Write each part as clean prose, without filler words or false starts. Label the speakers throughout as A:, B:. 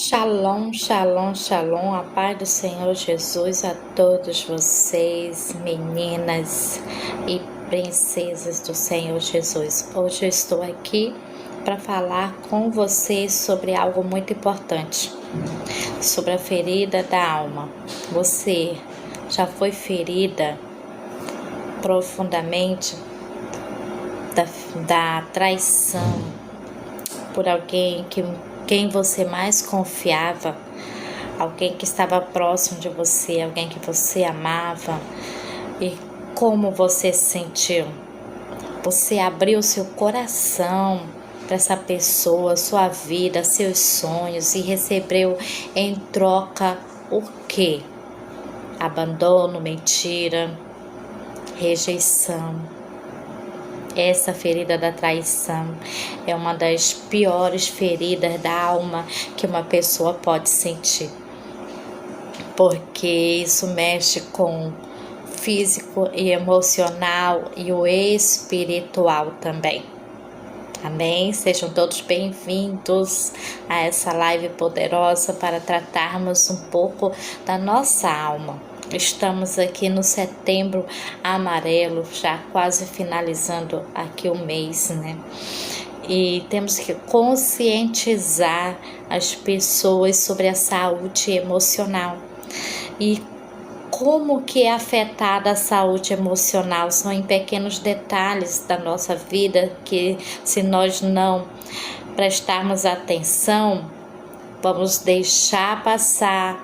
A: Shalom, shalom, shalom, a paz do Senhor Jesus a todos vocês, meninas e princesas do Senhor Jesus. Hoje eu estou aqui para falar com vocês sobre algo muito importante, sobre a ferida da alma. Você já foi ferida profundamente da traição por alguém quem você mais confiava, alguém que estava próximo de você, alguém que você amava, e como você se sentiu? Você abriu seu coração para essa pessoa, sua vida, seus sonhos, e recebeu em troca o quê? Abandono, mentira, rejeição. Essa ferida da traição é uma das piores feridas da alma que uma pessoa pode sentir, porque isso mexe com o físico e emocional e o espiritual também. Amém? Sejam todos bem-vindos a essa live poderosa para tratarmos um pouco da nossa alma. Estamos aqui no Setembro Amarelo, já quase finalizando aqui o mês, né? E temos que conscientizar as pessoas sobre a saúde emocional. E como que é afetada a saúde emocional? São em pequenos detalhes da nossa vida que, se nós não prestarmos atenção, vamos deixar passar,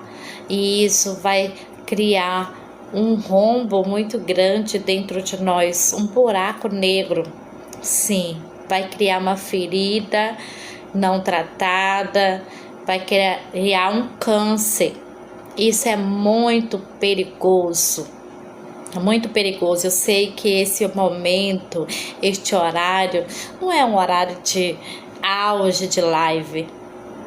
A: e isso vai criar um rombo muito grande dentro de nós, um buraco negro. Sim, vai criar uma ferida não tratada, vai criar um câncer. Isso é muito perigoso, muito perigoso. Eu sei que esse momento, este horário, não é um horário de auge de live,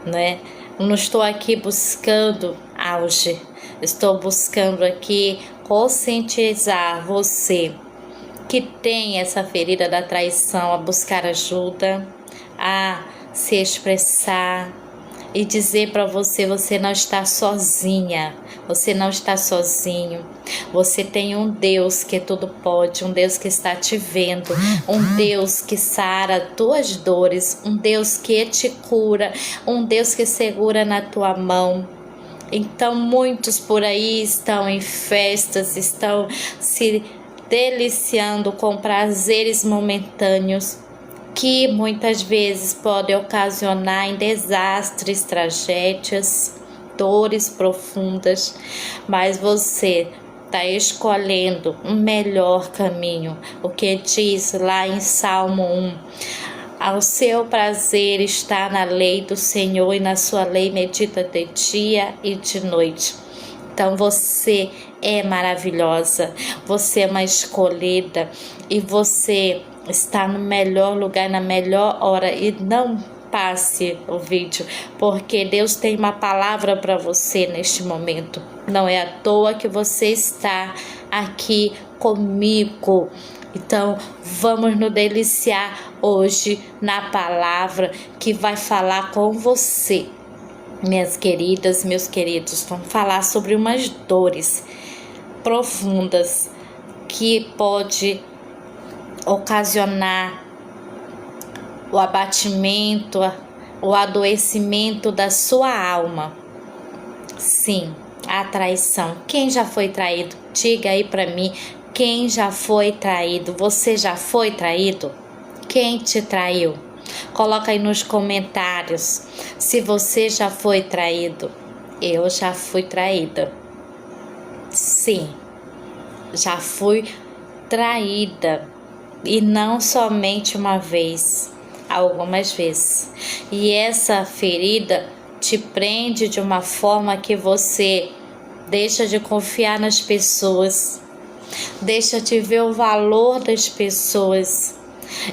A: né? Não estou aqui buscando auge, estou buscando aqui conscientizar você que tem essa ferida da traição a buscar ajuda, a se expressar e dizer para você não está sozinha, você não está sozinho. Você tem um Deus que tudo pode, um Deus que está te vendo, um Deus que sara tuas dores, um Deus que te cura, um Deus que segura na tua mão. Então muitos por aí estão em festas, estão se deliciando com prazeres momentâneos, que muitas vezes podem ocasionar em desastres, tragédias, dores profundas, mas você está escolhendo um melhor caminho. O que diz lá em Salmo 1, ao seu prazer está na lei do Senhor, e na sua lei medita de dia e de noite. Então você é maravilhosa, você é uma escolhida, e você está no melhor lugar, na melhor hora. E não passe o vídeo, porque Deus tem uma palavra para você neste momento. Não é à toa que você está aqui comigo. Então vamos nos deliciar hoje na palavra que vai falar com você. Minhas queridas, meus queridos, vamos falar sobre umas dores profundas que pode ocasionar o abatimento, o adoecimento da sua alma. Sim, a traição. Quem já foi traído? Diga aí para mim, quem já foi traído? Você já foi traído? Quem te traiu? Coloca aí nos comentários se você já foi traído. Eu já fui traída. Sim, já fui traída. E não somente uma vez, algumas vezes. E essa ferida te prende de uma forma que você deixa de confiar nas pessoas, deixa de ver o valor das pessoas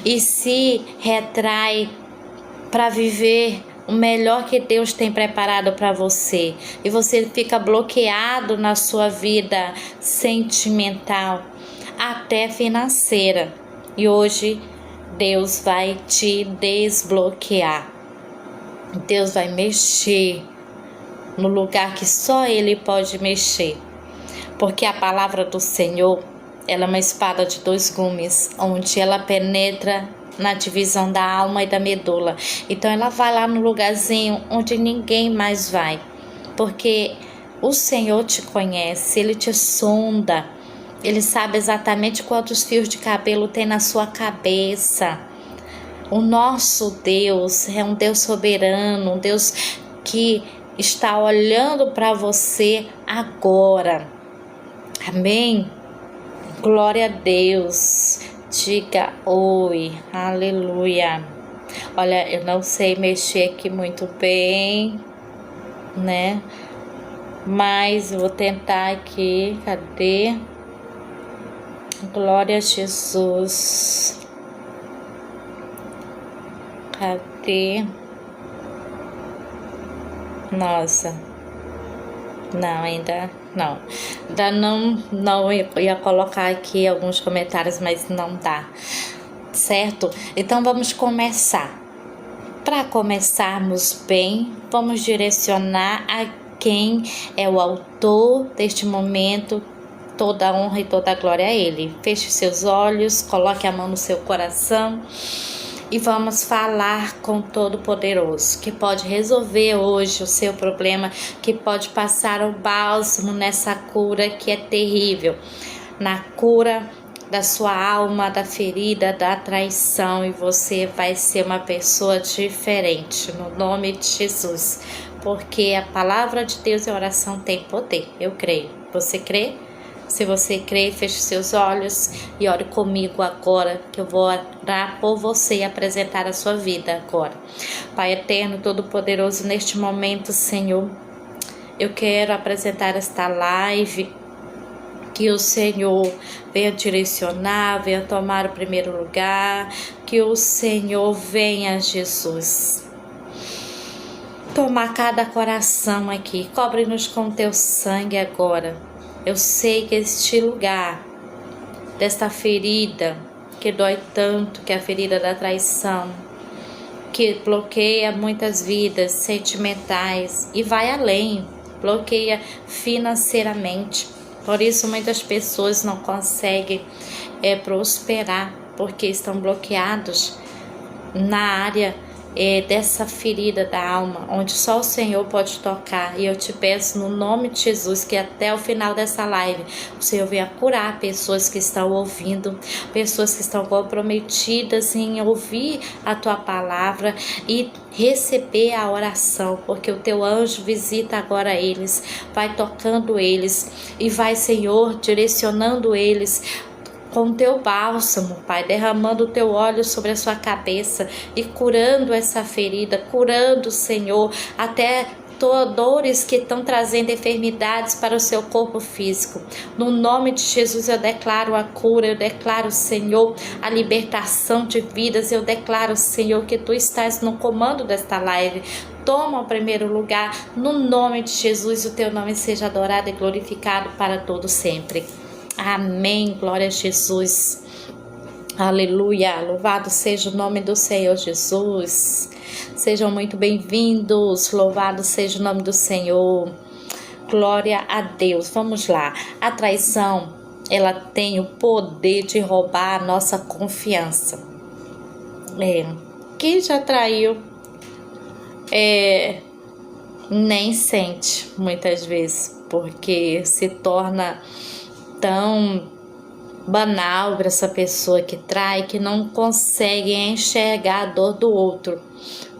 A: e se retrai para viver o melhor que Deus tem preparado para você. E você fica bloqueado na sua vida sentimental, até financeira. E hoje Deus vai te desbloquear. Deus vai mexer no lugar que só Ele pode mexer. Porque a palavra do Senhor, ela é uma espada de dois gumes, onde ela penetra na divisão da alma e da medula. Então ela vai lá no lugarzinho onde ninguém mais vai. Porque o Senhor te conhece, Ele te sonda. Ele sabe exatamente quantos fios de cabelo tem na sua cabeça. O nosso Deus é um Deus soberano, um Deus que está olhando para você agora. Amém? Glória a Deus. Diga oi. Aleluia. Olha, eu não sei mexer aqui muito bem, né? Mas eu vou tentar aqui. Cadê? Glória a Jesus. Cadê? Nossa. Não, ainda não. Ainda não ia colocar aqui alguns comentários, mas não dá. Certo? Então vamos começar. Para começarmos bem, vamos direcionar a quem é o autor deste momento. Toda a honra e toda a glória a Ele. Feche seus olhos, coloque a mão no seu coração e vamos falar com Todo-Poderoso, que pode resolver hoje o seu problema, que pode passar o bálsamo nessa cura que é terrível, na cura da sua alma, da ferida, da traição, e você vai ser uma pessoa diferente, no nome de Jesus, porque a palavra de Deus e a oração tem poder, eu creio. Você crê? Se você crê, feche seus olhos e ore comigo agora, que eu vou orar por você e apresentar a sua vida agora. Pai eterno, todo-poderoso, neste momento, Senhor, eu quero apresentar esta live, que o Senhor venha direcionar, venha tomar o primeiro lugar, que o Senhor venha, Jesus, tomar cada coração aqui, cobre-nos com teu sangue agora. Eu sei que este lugar, desta ferida, que dói tanto, que é a ferida da traição, que bloqueia muitas vidas sentimentais e vai além, bloqueia financeiramente. Por isso muitas pessoas não conseguem prosperar, porque estão bloqueados na área dessa ferida da alma, onde só o Senhor pode tocar. E eu te peço no nome de Jesus que até o final dessa live o Senhor venha curar pessoas que estão ouvindo, pessoas que estão comprometidas em ouvir a tua palavra e receber a oração, porque o teu anjo visita agora eles, vai tocando eles e vai, Senhor, direcionando eles com o teu bálsamo, Pai, derramando o teu óleo sobre a sua cabeça e curando essa ferida, curando, Senhor, até dores que estão trazendo enfermidades para o seu corpo físico. No nome de Jesus eu declaro a cura, eu declaro, Senhor, a libertação de vidas, eu declaro, Senhor, que tu estás no comando desta live. Toma o primeiro lugar, no nome de Jesus, o teu nome seja adorado e glorificado para todo sempre. Amém, glória a Jesus, aleluia, louvado seja o nome do Senhor Jesus, sejam muito bem-vindos, louvado seja o nome do Senhor, glória a Deus. Vamos lá, a traição, ela tem o poder de roubar a nossa confiança. Quem já traiu, nem sente muitas vezes, porque se torna tão banal para essa pessoa que trai, que não consegue enxergar a dor do outro.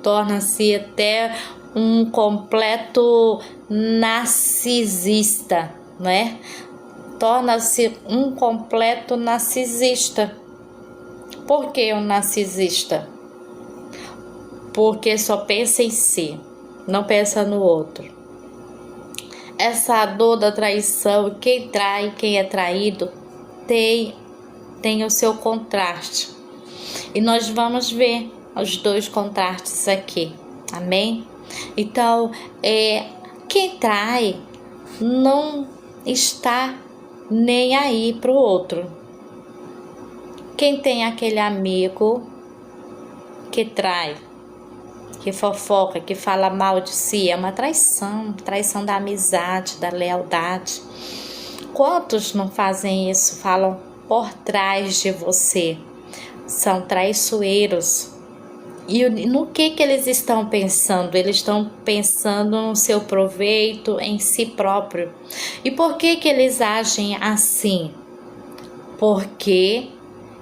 A: Torna-se até um completo narcisista, né? Torna-se um completo narcisista. Por que um narcisista? Porque só pensa em si, não pensa no outro. Essa dor da traição, quem trai, quem é traído, tem o seu contraste. E nós vamos ver os dois contrastes aqui, amém? Então, quem trai não está nem aí para o outro. Quem tem aquele amigo que trai, que fofoca, que fala mal de si, é uma traição, traição da amizade, da lealdade. Quantos não fazem isso, falam por trás de você? São traiçoeiros. E no que eles estão pensando? Eles estão pensando no seu proveito, em si próprio. E por que eles agem assim? Porque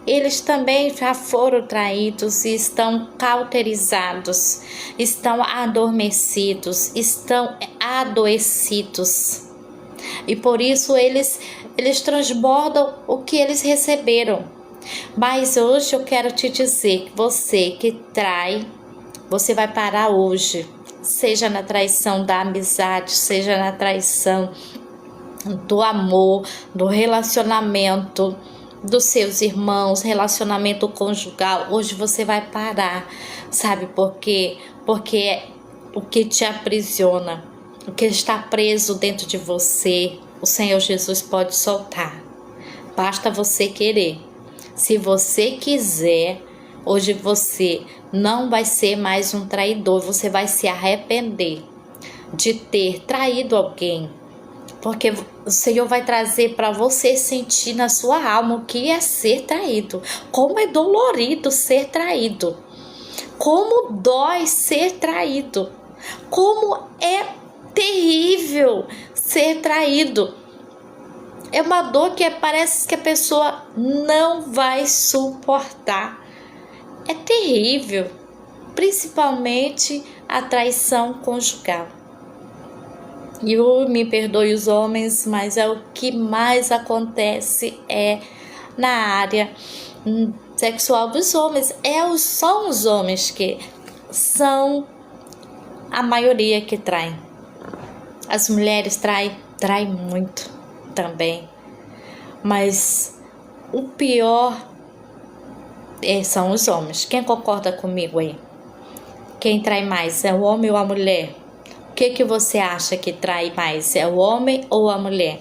A: eles também já foram traídos e estão cauterizados, estão adormecidos, estão adoecidos. E por isso eles transbordam o que eles receberam. Mas hoje eu quero te dizer que você que trai, você vai parar hoje. Seja na traição da amizade, seja na traição do amor, do relacionamento dos seus irmãos, relacionamento conjugal. Hoje você vai parar, sabe por quê? Porque o que te aprisiona, o que está preso dentro de você, o Senhor Jesus pode soltar. Basta você querer. Se você quiser, hoje você não vai ser mais um traidor, você vai se arrepender de ter traído alguém. Porque o Senhor vai trazer para você sentir na sua alma o que é ser traído. Como é dolorido ser traído. Como dói ser traído. Como é terrível ser traído. É uma dor que parece que a pessoa não vai suportar. É terrível. Principalmente a traição conjugal. E me perdoe os homens, mas é o que mais acontece na área sexual dos homens. São os homens que são a maioria que traem. As mulheres traem muito também. Mas o pior são os homens. Quem concorda comigo aí? Quem trai mais? É o homem ou a mulher? O que você acha que trai mais? É o homem ou a mulher?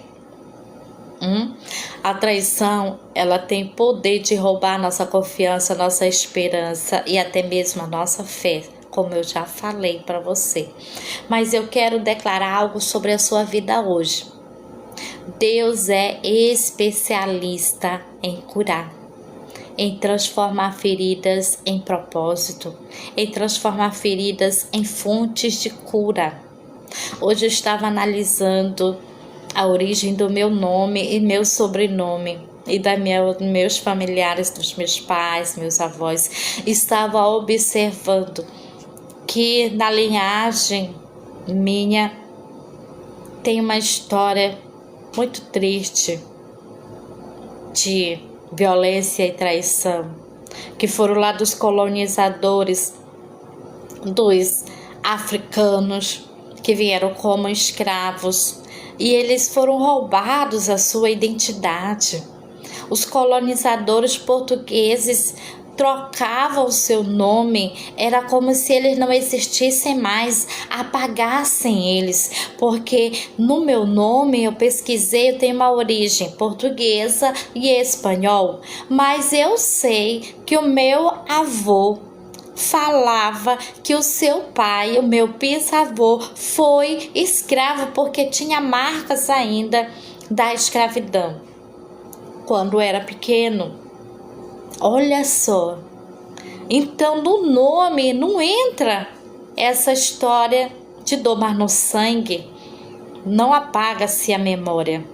A: A traição, ela tem poder de roubar nossa confiança, nossa esperança e até mesmo a nossa fé, como eu já falei para você. Mas eu quero declarar algo sobre a sua vida hoje. Deus é especialista em curar, em transformar feridas em propósito, em transformar feridas em fontes de cura. Hoje eu estava analisando a origem do meu nome e meu sobrenome e meus familiares, dos meus pais, meus avós. Estava observando que na linhagem minha tem uma história muito triste de violência e traição, que foram lá dos colonizadores, dos africanos, que vieram como escravos, e eles foram roubados a sua identidade. Os colonizadores portugueses trocavam o seu nome, era como se eles não existissem mais, apagassem eles, porque no meu nome eu pesquisei, eu tenho uma origem portuguesa e espanhol, mas eu sei que o meu avô falava que o seu pai, o meu bisavô, foi escravo porque tinha marcas ainda da escravidão quando era pequeno. Olha só, então no nome não entra essa história de dor, mas no sangue não apaga-se a memória.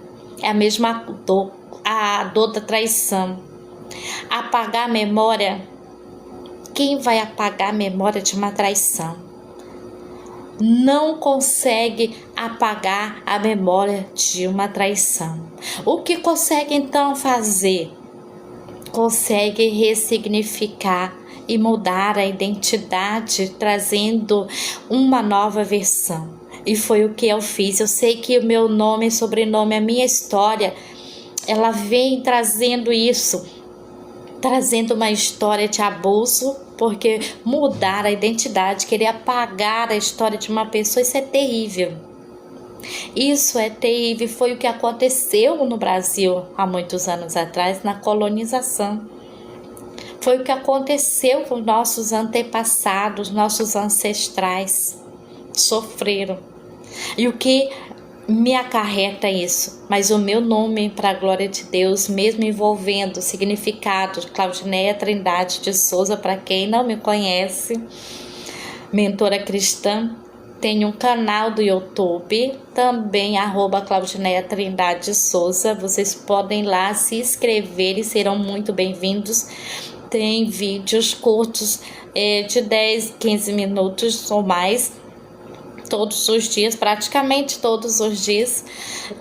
A: É a mesma dor, a dor da traição. Apagar a memória, quem vai apagar a memória de uma traição? Não consegue apagar a memória de uma traição. O que consegue então fazer? Consegue ressignificar e mudar a identidade, trazendo uma nova versão. E foi o que eu fiz. Eu sei que o meu nome e sobrenome, a minha história, ela vem trazendo isso, trazendo uma história de abuso, porque mudar a identidade, querer apagar a história de uma pessoa, isso é terrível. Isso é terrível, foi o que aconteceu no Brasil há muitos anos atrás, na colonização. Foi o que aconteceu com nossos antepassados, nossos ancestrais. Sofreram. E o que me acarreta isso? Mas o meu nome, para a glória de Deus, mesmo envolvendo o significado, Claudineia Trindade de Souza, para quem não me conhece, mentora cristã, tem um canal do YouTube, também @Claudineia Trindade de Souza. Vocês podem lá se inscrever e serão muito bem-vindos. Tem vídeos curtos de 10, 15 minutos ou mais, todos os dias, praticamente todos os dias.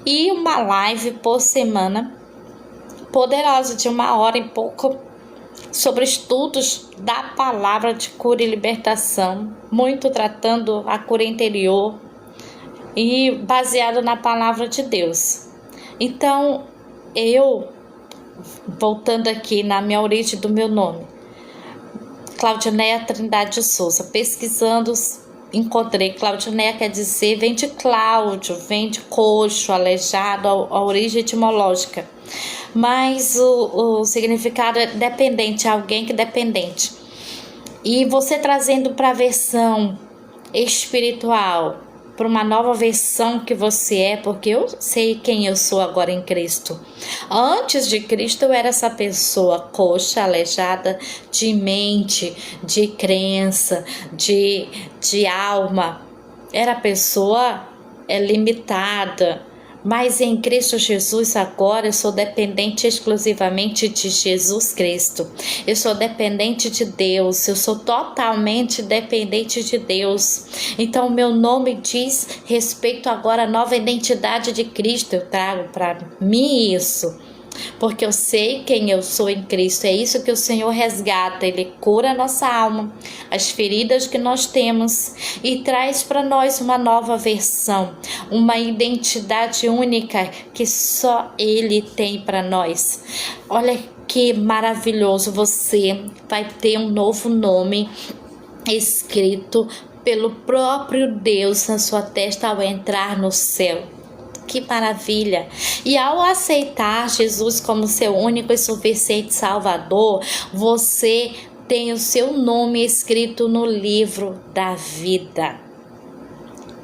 A: E uma live por semana, poderosa, de 1 hora e pouco, sobre estudos da palavra de cura e libertação, muito tratando a cura interior e baseado na palavra de Deus. Então, voltando aqui na minha origem do meu nome, Claudineia Trindade de Souza, pesquisando, encontrei Claudineia quer dizer, vem de Cláudio, vem de coxo, aleijado, a origem etimológica. Mas o significado é dependente, alguém que é dependente. E você trazendo para a versão espiritual, para uma nova versão que você é, porque eu sei quem eu sou agora em Cristo. Antes de Cristo eu era essa pessoa coxa, aleijada de mente, de crença, de alma. Era pessoa limitada. Mas em Cristo Jesus agora eu sou dependente exclusivamente de Jesus Cristo. Eu sou dependente de Deus, eu sou totalmente dependente de Deus. Então o meu nome diz respeito agora à nova identidade de Cristo. Eu trago para mim isso, porque eu sei quem eu sou em Cristo. É isso que o Senhor resgata. Ele cura a nossa alma, as feridas que nós temos, e traz para nós uma nova versão, uma identidade única que só Ele tem para nós. Olha que maravilhoso, você vai ter um novo nome escrito pelo próprio Deus na sua testa ao entrar no céu. Que maravilha! E ao aceitar Jesus como seu único e suficiente Salvador, você tem o seu nome escrito no livro da vida.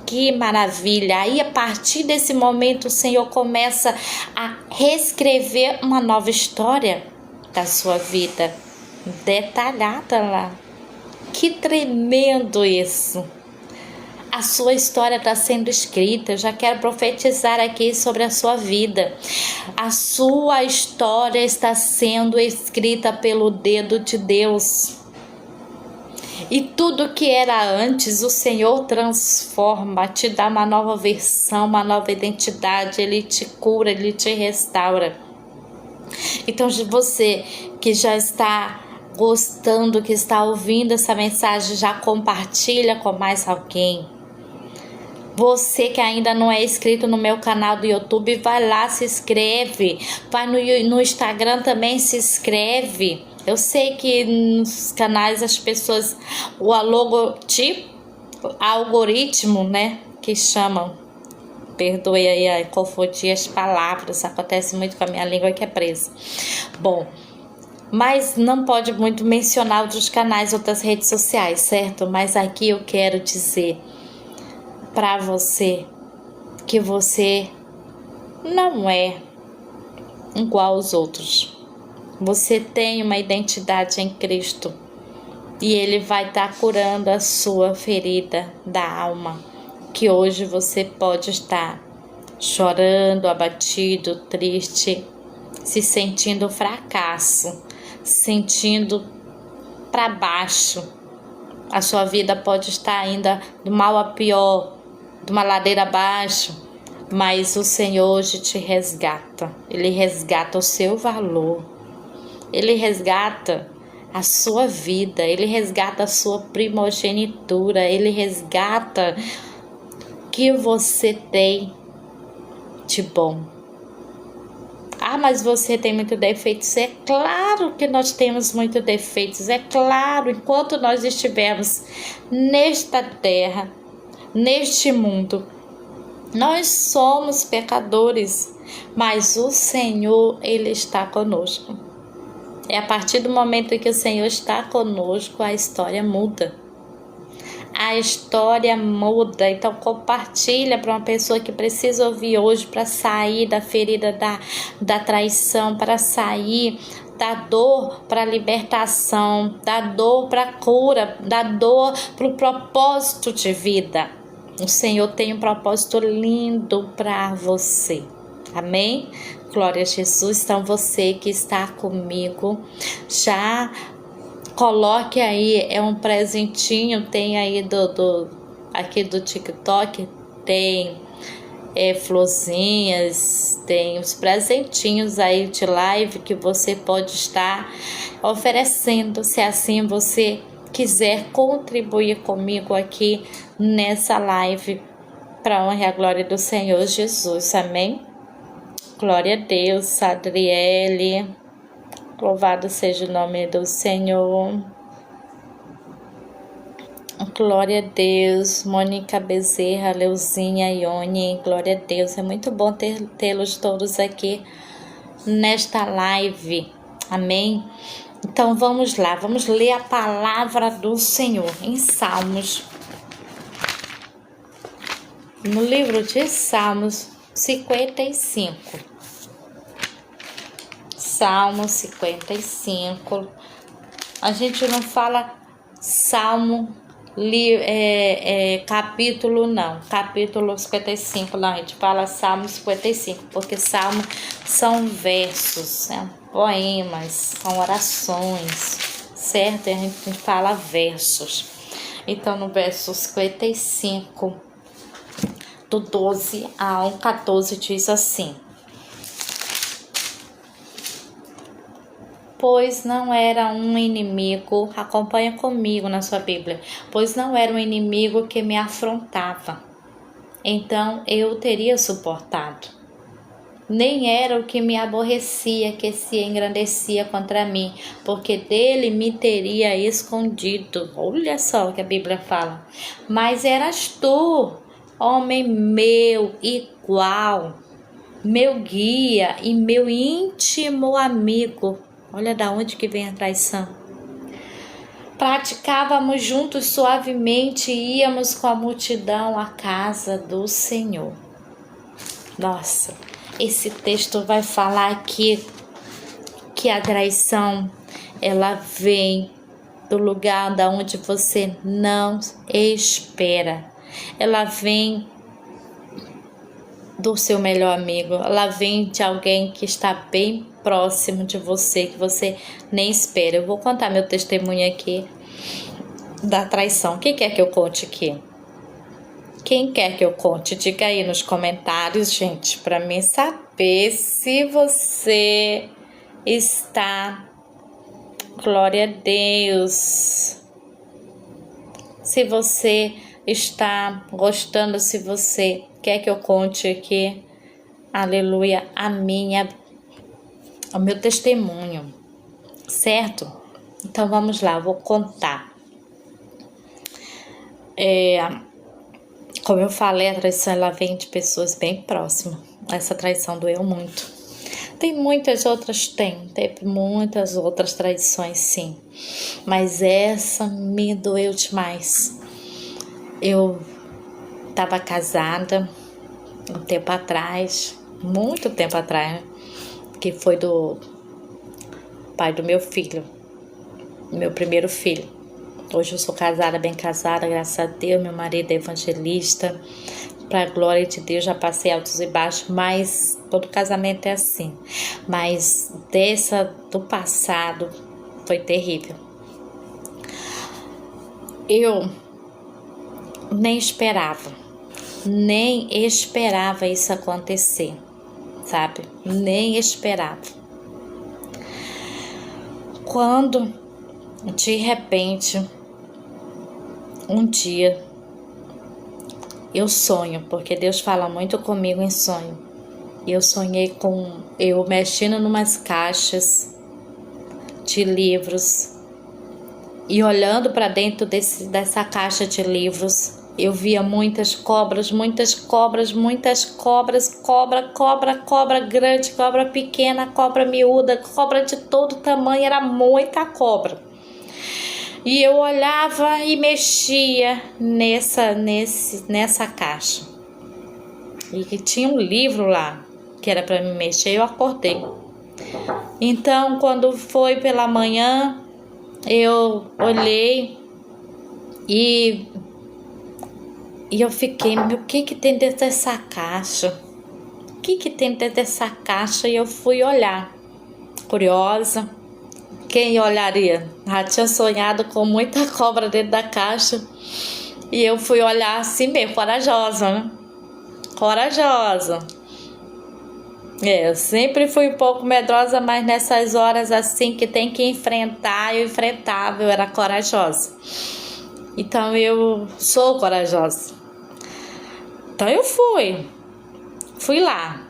A: Que maravilha! Aí, a partir desse momento, o Senhor começa a reescrever uma nova história da sua vida, detalhada lá. Que tremendo isso! A sua história está sendo escrita. Eu já quero profetizar aqui sobre a sua vida. A sua história está sendo escrita pelo dedo de Deus. E tudo que era antes, o Senhor transforma, te dá uma nova versão, uma nova identidade. Ele te cura, Ele te restaura. Então, você que já está gostando, que está ouvindo essa mensagem, já compartilha com mais alguém. Você que ainda não é inscrito no meu canal do YouTube, vai lá, se inscreve. Vai no Instagram também, se inscreve. Eu sei que nos canais as pessoas, o algoritmo, né, que chamam. Perdoe aí, confundir as palavras, acontece muito com a minha língua que é presa. Bom, mas não pode muito mencionar outros canais, outras redes sociais, certo? Mas aqui eu quero dizer para você que você não é igual aos outros. Você tem uma identidade em Cristo e Ele vai estar curando a sua ferida da alma, que hoje você pode estar chorando, abatido, triste, se sentindo fracasso, sentindo para baixo. A sua vida pode estar ainda do mal a pior, de uma ladeira abaixo, mas o Senhor hoje te resgata. Ele resgata o seu valor, Ele resgata a sua vida, Ele resgata a sua primogenitura, Ele resgata o que você tem de bom. Ah, mas você tem muitos defeitos. É claro que nós temos muitos defeitos. É claro, enquanto nós estivermos nesta terra, neste mundo, nós somos pecadores, mas o Senhor, Ele está conosco. É a partir do momento em que o Senhor está conosco, a história muda. A história muda. Então compartilha para uma pessoa que precisa ouvir hoje, para sair da ferida da traição, para sair da dor para a libertação, da dor para a cura, da dor para o propósito de vida. O Senhor tem um propósito lindo para você. Amém? Glória a Jesus. Então você que está comigo, já coloque aí, é um presentinho, tem aí aqui do TikTok, tem florzinhas, tem os presentinhos aí de live que você pode estar oferecendo, se assim você quiser contribuir comigo aqui nessa live, para a honra e a glória do Senhor Jesus. Amém? Glória a Deus. Adriele, louvado seja o nome do Senhor. Glória a Deus. Mônica Bezerra, Leuzinha, Ione, glória a Deus. É muito bom tê-los todos aqui nesta live. Amém? Então vamos lá, vamos ler a palavra do Senhor em Salmos. No livro de Salmos 55. Salmo 55. A gente não fala Salmo, capítulo não. Capítulo 55, não. A gente fala Salmo 55, porque Salmo são versos, né? Poemas, são orações, certo? E a gente fala versos. Então, no verso 55, do 12 ao 14, diz assim: pois não era um inimigo, acompanha comigo na sua Bíblia, pois não era um inimigo que me afrontava, então eu teria suportado. Nem era o que me aborrecia, que se engrandecia contra mim, porque dele me teria escondido. Olha só o que a Bíblia fala. Mas eras tu, homem meu igual, meu guia e meu íntimo amigo. Olha da onde que vem a traição. Praticávamos juntos suavemente e íamos com a multidão à casa do Senhor. Nossa, esse texto vai falar aqui que a traição, ela vem do lugar da onde você não espera. Ela vem do seu melhor amigo, ela vem de alguém que está bem próximo de você, que você nem espera. Eu vou contar meu testemunho aqui da traição. Quem quer que eu conte aqui? Quem quer que eu conte? Diga aí nos comentários, gente, para mim saber se você está. Glória a Deus. Se você está gostando, se você quer que eu conte aqui, aleluia, o meu testemunho, certo? Então vamos lá, eu vou contar. Como eu falei, a traição ela vem de pessoas bem próximas. Essa traição doeu muito. Teve muitas outras traições, sim, mas essa me doeu demais. Eu estava casada um tempo atrás, muito tempo atrás, que foi do pai do meu filho, meu primeiro filho. Hoje eu sou casada, bem casada, graças a Deus. Meu marido é evangelista, para a glória de Deus. Já passei altos e baixos, mas todo casamento é assim. Mas do passado foi terrível. Eu nem esperava isso acontecer, sabe? Nem esperava. Quando, de repente, um dia, eu sonho, porque Deus fala muito comigo em sonho. Eu sonhei com eu mexendo numas caixas de livros e olhando para dentro dessa caixa de livros, Eu via muitas cobras, muitas cobras, muitas cobras, cobra grande, cobra pequena, cobra miúda, cobra de todo tamanho, era muita cobra. E eu olhava e mexia nessa caixa. E que tinha um livro lá, que era para me mexer, eu acordei. Então, quando foi pela manhã, eu olhei e eu fiquei, o que tem dentro dessa caixa? O que tem dentro dessa caixa? E eu fui olhar, curiosa. Quem olharia? Já tinha sonhado com muita cobra dentro da caixa. E eu fui olhar assim mesmo, corajosa, né? Corajosa. Eu sempre fui um pouco medrosa, mas nessas horas assim que tem que enfrentar, eu enfrentava, eu era corajosa. Então eu sou corajosa. Então eu fui lá.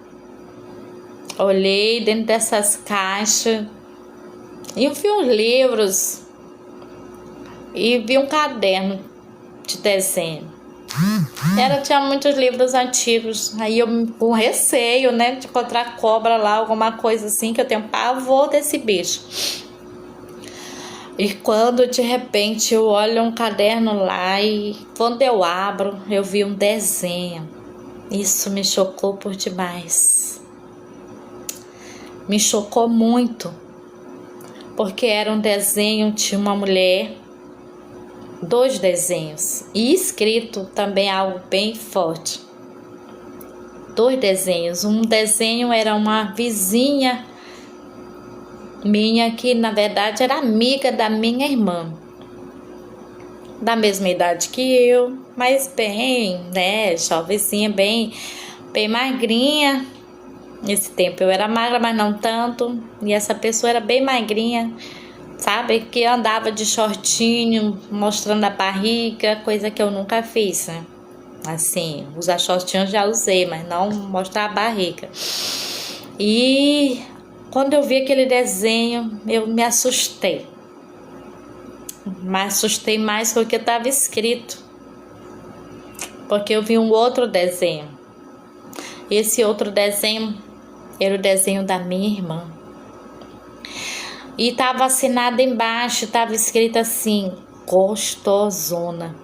A: Olhei dentro dessas caixas e vi uns livros e vi um caderno de desenho. Tinha muitos livros antigos. Aí eu com receio, né, de encontrar cobra lá, alguma coisa assim, que eu tenho pavor desse bicho. E quando de repente eu olho um caderno lá e quando eu abro, eu vi um desenho. Isso me chocou por demais. Me chocou muito. Porque era um desenho de uma mulher, 2 desenhos, e escrito também algo bem forte. 2 desenhos. Um desenho era uma vizinha minha, que na verdade era amiga da minha irmã, da mesma idade que eu, mas bem, né, jovenzinha, bem magrinha. Nesse tempo eu era magra, mas não tanto, e essa pessoa era bem magrinha, sabe, que andava de shortinho, mostrando a barriga, coisa que eu nunca fiz, né? Assim, usar shortinho já usei, mas não mostrar a barriga. E quando eu vi aquele desenho, eu me assustei. Mas assustei mais com o que estava escrito. Porque eu vi um outro desenho. Esse outro desenho era o desenho da minha irmã. E estava assinado embaixo, estava escrito assim, gostosona.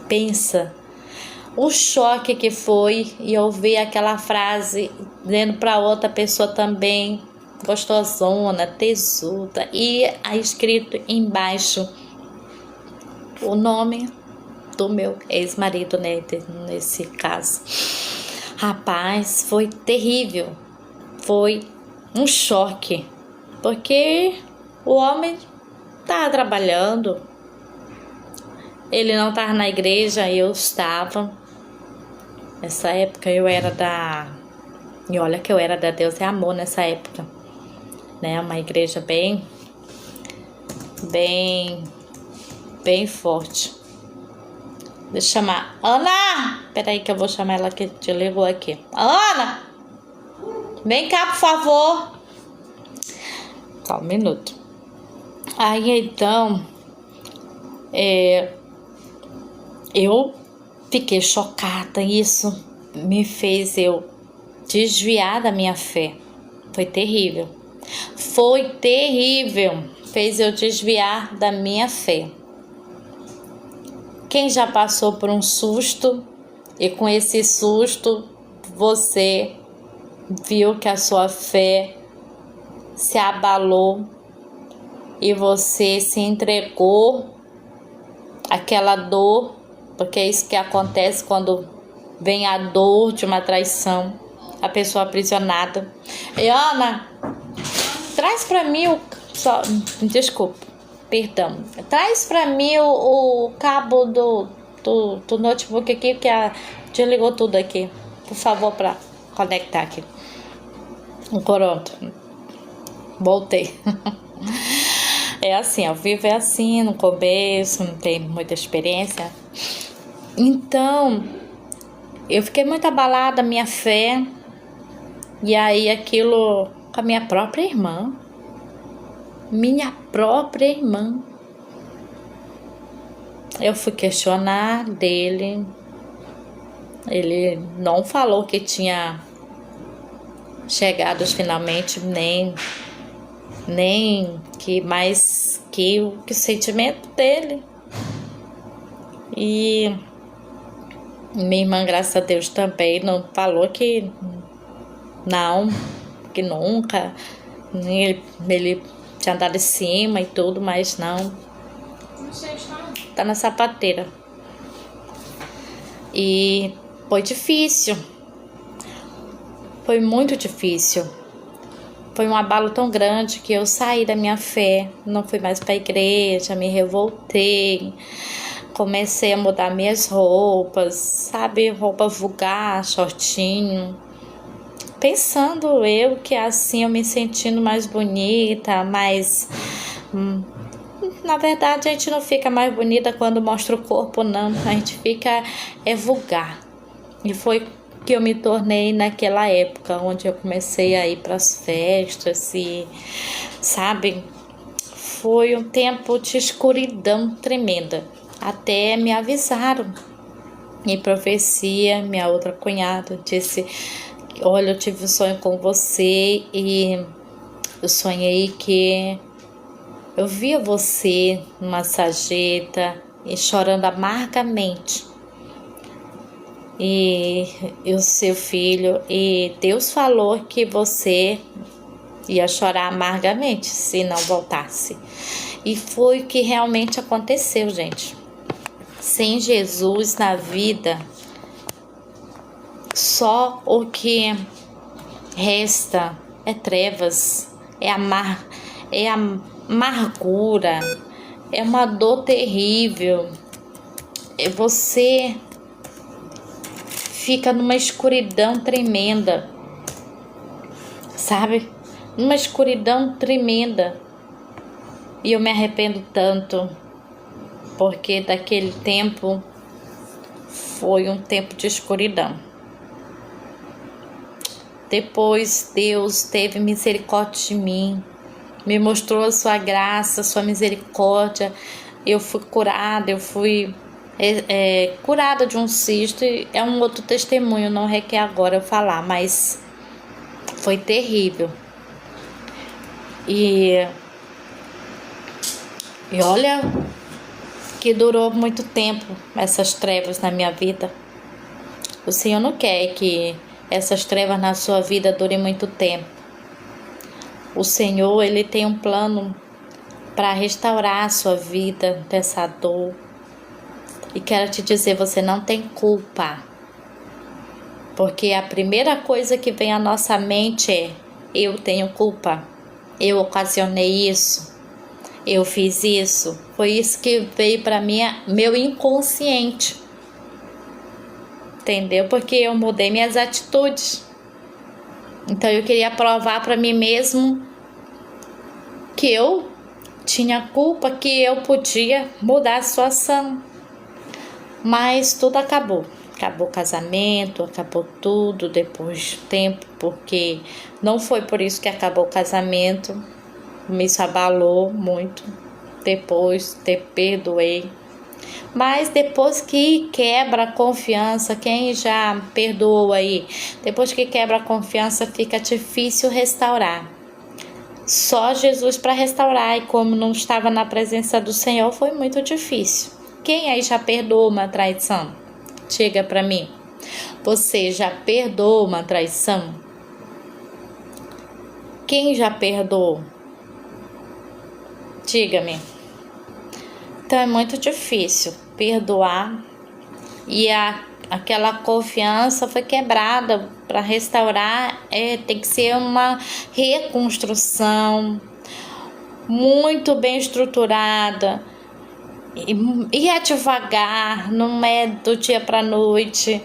A: Pensa o choque que foi e ouvir aquela frase dizendo para outra pessoa também, gostosona, tesuda, e aí escrito embaixo o nome do meu ex-marido, né, nesse caso. Rapaz, foi terrível, foi um choque, porque o homem estava trabalhando, ele não estava na igreja, eu estava. Nessa época eu era e olha que eu era da Deus é Amor nessa época, né? Uma igreja bem forte. Deixa eu chamar. Ana! Peraí que eu vou chamar ela que te ligou aqui. Ana! Vem cá, por favor. Só um minuto. Aí então, eu fiquei chocada. Isso me fez eu desviar da minha fé. Foi terrível. Foi terrível. Fez eu desviar da minha fé. Quem já passou por um susto e com esse susto você viu que a sua fé se abalou e você se entregou àquela dor, porque é isso que acontece quando vem a dor de uma traição, a pessoa aprisionada. E Ana, traz para mim traz para mim o cabo do notebook aqui, que desligou tudo aqui, por favor, para conectar aqui. Pronto, voltei. É assim, ao vivo é assim, no começo, não tem muita experiência. Então, eu fiquei muito abalada, minha fé, e aí aquilo com a minha própria irmã. Eu fui questionar dele. Ele não falou que tinha chegado finalmente, nem que mais que o sentimento dele. E minha irmã, graças a Deus, também não falou que não, que nunca. Ele tinha andado em cima e tudo, mas não. Tá na sapateira. E foi difícil. Foi muito difícil. Foi um abalo tão grande que eu saí da minha fé, não fui mais para a igreja, me revoltei, comecei a mudar minhas roupas, sabe, roupa vulgar, shortinho, pensando eu que assim eu me sentindo mais bonita, mais... Na verdade, a gente não fica mais bonita quando mostra o corpo, não, a gente fica vulgar. E foi que eu me tornei naquela época, onde eu comecei a ir para as festas e, sabe, foi um tempo de escuridão tremenda. Até me avisaram. Em profecia, minha outra cunhada disse: olha, eu tive um sonho com você e eu sonhei que eu via você numa sarjeta e chorando amargamente. E o seu filho, e Deus falou que você ia chorar amargamente se não voltasse. E foi o que realmente aconteceu, gente. Sem Jesus na vida, só o que resta é trevas, é amargura, é uma dor terrível. Você fica numa escuridão tremenda, sabe? Numa escuridão tremenda. E eu me arrependo tanto, porque daquele tempo foi um tempo de escuridão. Depois Deus teve misericórdia de mim, me mostrou a sua graça, a sua misericórdia. Eu fui curada, eu fui curada de um cisto. É um outro testemunho, não requer agora eu falar, mas foi terrível. E olha que durou muito tempo essas trevas na minha vida. O Senhor não quer que essas trevas na sua vida durem muito tempo. O Senhor, Ele tem um plano para restaurar a sua vida dessa dor. E quero te dizer, você não tem culpa. Porque a primeira coisa que vem à nossa mente é: eu tenho culpa. Eu ocasionei isso. Eu fiz isso. Foi isso que veio para mim, meu inconsciente. Entendeu? Porque eu mudei minhas atitudes. Então eu queria provar para mim mesmo que eu tinha culpa, que eu podia mudar a situação. Mas tudo acabou. Acabou o casamento, acabou tudo depois de tempo, porque não foi por isso que acabou o casamento. Me abalou muito. Depois perdoei. Mas depois que quebra a confiança, quem já perdoou aí? Depois que quebra a confiança, fica difícil restaurar. Só Jesus para restaurar, e como não estava na presença do Senhor, foi muito difícil. Quem aí já perdoou uma traição? Chega para mim. Você já perdoou uma traição? Quem já perdoou? Diga-me. Então é muito difícil perdoar, e aquela confiança foi quebrada. Para restaurar tem que ser uma reconstrução muito bem estruturada. E é devagar, não é do dia para a noite.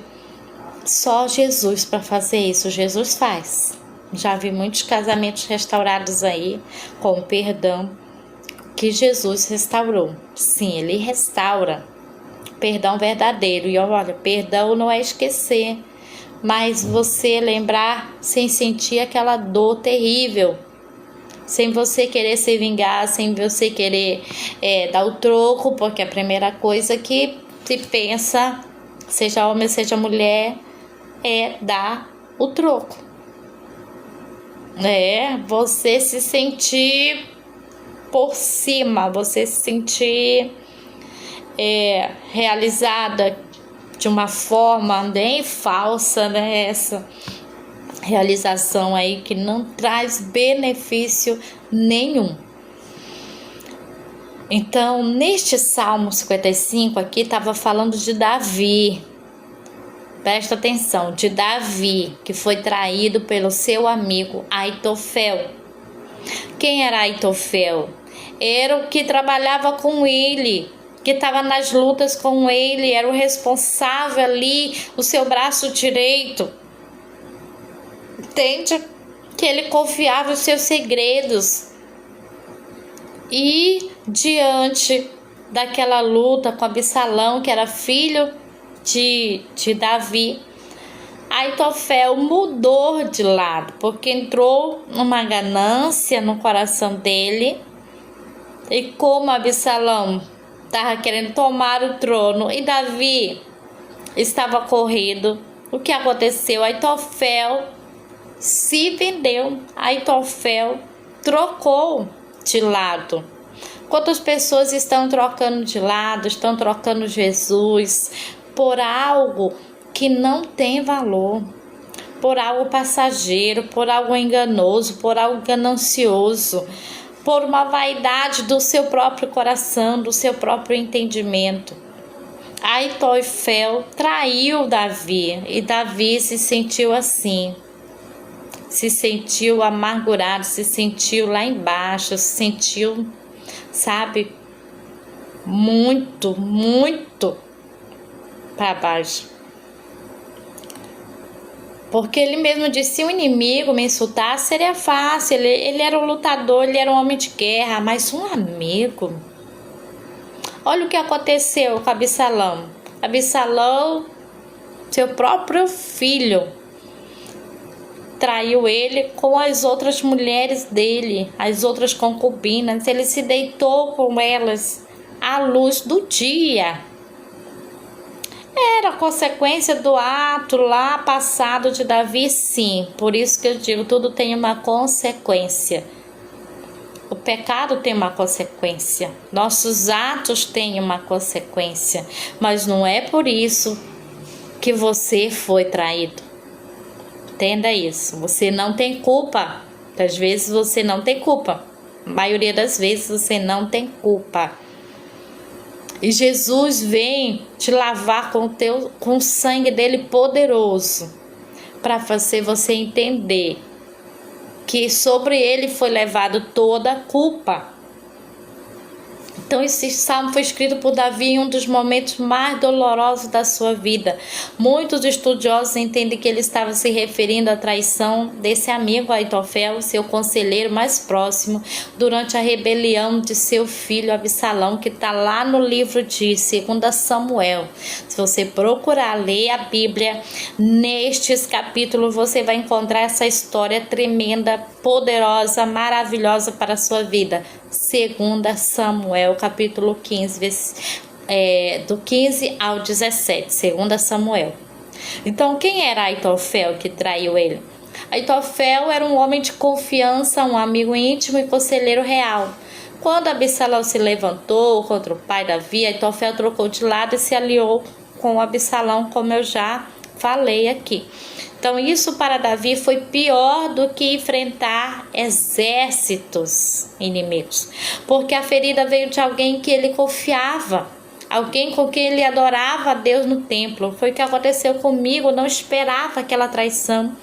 A: Só Jesus para fazer isso, Jesus faz. Já vi muitos casamentos restaurados aí com perdão, que Jesus restaurou. Sim, Ele restaura. Perdão verdadeiro. E olha, perdão não é esquecer, mas você lembrar sem sentir aquela dor terrível. sem você querer se vingar, sem você querer dar o troco, porque a primeira coisa que se pensa, seja homem, seja mulher, é dar o troco. Você se sentir por cima, você se sentir realizada de uma forma bem falsa, né? Essa realização aí que não traz benefício nenhum. Então, neste Salmo 55 aqui, estava falando de Davi. Presta atenção, de Davi, que foi traído pelo seu amigo Aitofel. Quem era Aitofel? Era o que trabalhava com ele, que estava nas lutas com ele, era o responsável ali, o seu braço direito. Entende? Que ele confiava os seus segredos. E diante daquela luta com Absalão, que era filho de Davi, Aitofel mudou de lado, porque entrou uma ganância no coração dele. E como Absalão estava querendo tomar o trono e Davi estava correndo, o que aconteceu? Aitofel se vendeu, Aitofel trocou de lado. Quantas pessoas estão trocando de lado, estão trocando Jesus por algo que não tem valor, por algo passageiro, por algo enganoso, por algo ganancioso, por uma vaidade do seu próprio coração, do seu próprio entendimento. Aitofel traiu Davi e Davi se sentiu assim, se sentiu amargurado, se sentiu lá embaixo, se sentiu, sabe, muito para baixo. Porque ele mesmo disse, se o inimigo me insultasse, seria fácil. Ele era um lutador, ele era um homem de guerra, mas um amigo. Olha o que aconteceu com Absalão. Absalão, seu próprio filho, traiu ele com as outras mulheres dele, as outras concubinas. Ele se deitou com elas à luz do dia. Era consequência do ato lá passado de Davi, sim. Por isso que eu digo, tudo tem uma consequência. O pecado tem uma consequência. Nossos atos têm uma consequência. Mas não é por isso que você foi traído. Entenda isso. Você não tem culpa. Às vezes você não tem culpa. A maioria das vezes você não tem culpa. E Jesus vem te lavar com o sangue dele poderoso, para fazer você entender que sobre ele foi levado toda a culpa. Então esse salmo foi escrito por Davi em um dos momentos mais dolorosos da sua vida. Muitos estudiosos entendem que ele estava se referindo à traição desse amigo Aitofel, seu conselheiro mais próximo, durante a rebelião de seu filho Absalão, que está lá no livro de 2 Samuel. Se você procurar ler a Bíblia, nestes capítulos você vai encontrar essa história tremenda, poderosa, maravilhosa para a sua vida. 2 Samuel, capítulo 15, do 15 ao 17, 2 Samuel. Então, quem era Aitofel que traiu ele? Aitofel era um homem de confiança, um amigo íntimo e conselheiro real. Quando Absalão se levantou contra o pai Davi, Aitofel trocou de lado e se aliou com Absalão, como eu já falei aqui. Então, isso para Davi foi pior do que enfrentar exércitos inimigos, porque a ferida veio de alguém que ele confiava, alguém com quem ele adorava a Deus no templo. Foi o que aconteceu comigo, eu não esperava aquela traição,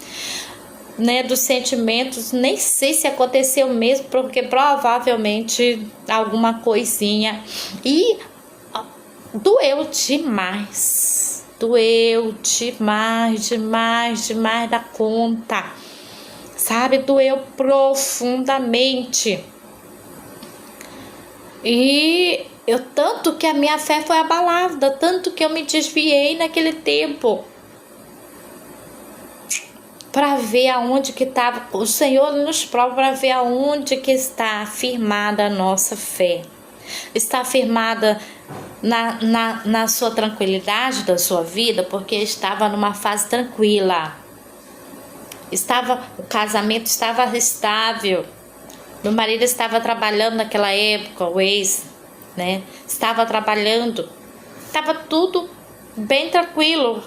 A: dos sentimentos, nem sei se aconteceu mesmo, porque provavelmente alguma coisinha, e doeu demais. Doeu demais da conta, sabe? Doeu profundamente. E tanto que a minha fé foi abalada, tanto que eu me desviei naquele tempo. para ver aonde que estava. O Senhor nos prova para ver aonde que está firmada a nossa fé. Está firmada na sua tranquilidade da sua vida, porque estava numa fase tranquila. O casamento estava estável. Meu marido estava trabalhando naquela época, o ex, né? Estava trabalhando. Estava tudo bem tranquilo,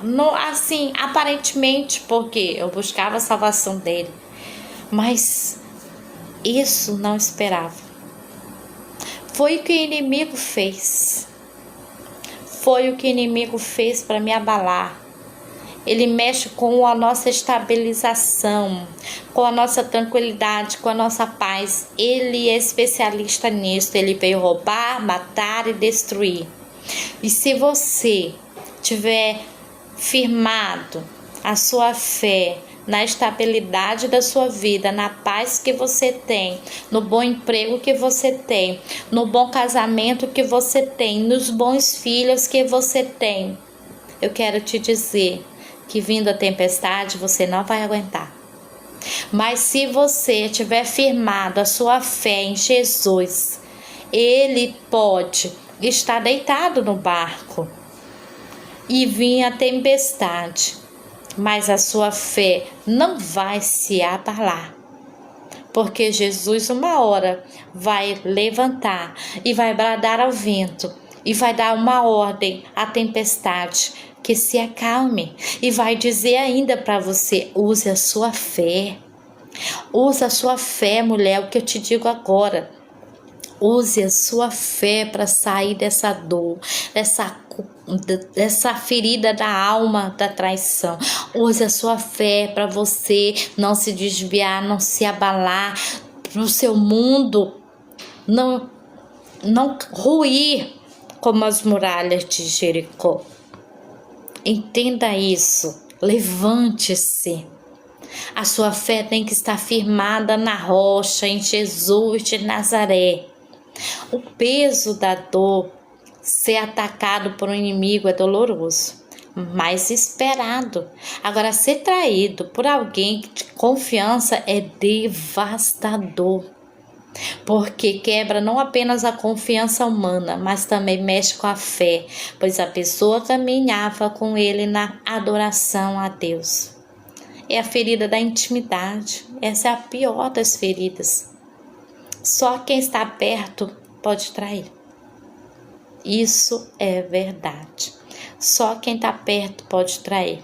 A: assim, aparentemente, porque eu buscava a salvação dele. Mas isso não esperava. Foi o que o inimigo fez. Foi o que o inimigo fez para me abalar. Ele mexe com a nossa estabilização, com a nossa tranquilidade, com a nossa paz. Ele é especialista nisso. Ele veio roubar, matar e destruir. E se você tiver firmado a sua fé na estabilidade da sua vida, na paz que você tem, no bom emprego que você tem, no bom casamento que você tem, nos bons filhos que você tem, eu quero te dizer que vindo a tempestade você não vai aguentar. Mas se você tiver firmado a sua fé em Jesus, Ele pode estar deitado no barco e vir a tempestade, mas a sua fé não vai se abalar, porque Jesus uma hora vai levantar e vai bradar ao vento e vai dar uma ordem à tempestade que se acalme, e vai dizer ainda para você: use a sua fé. Use a sua fé, mulher, o que eu te digo agora. Use a sua fé para sair dessa dor, dessa ferida da alma, da traição. Use a sua fé para você não se desviar, não se abalar, para o seu mundo não ruir como as muralhas de Jericó. Entenda isso. Levante-se. A sua fé tem que estar firmada na rocha, em Jesus de Nazaré. O peso da dor, ser atacado por um inimigo, é doloroso, mas esperado. Agora, ser traído por alguém de confiança é devastador, porque quebra não apenas a confiança humana, mas também mexe com a fé, pois a pessoa caminhava com ele na adoração a Deus. É a ferida da intimidade. Essa é a pior das feridas. Só quem está perto pode trair. Isso é verdade. Só quem está perto pode trair.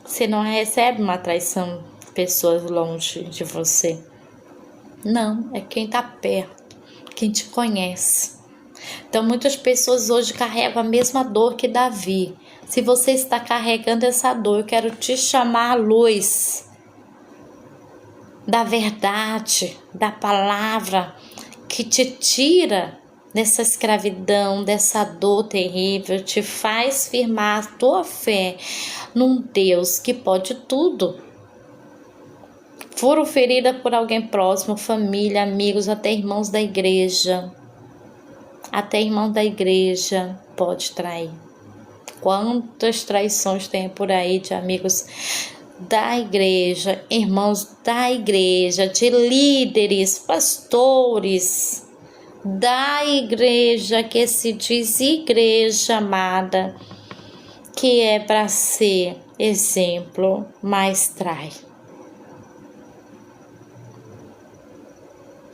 A: Você não recebe uma traição de pessoas longe de você. Não, é quem está perto, quem te conhece. Então, muitas pessoas hoje carregam a mesma dor que Davi. Se você está carregando essa dor, eu quero te chamar à luz da verdade, da palavra que te tira dessa escravidão, dessa dor terrível, te faz firmar a tua fé num Deus que pode tudo. Foram ferida por alguém próximo, família, amigos, até irmãos da igreja. Até irmão da igreja pode trair. Quantas traições tem por aí de amigos da igreja, irmãos da igreja, de líderes, pastores da igreja, que se diz igreja amada, que é para ser exemplo, mas trai.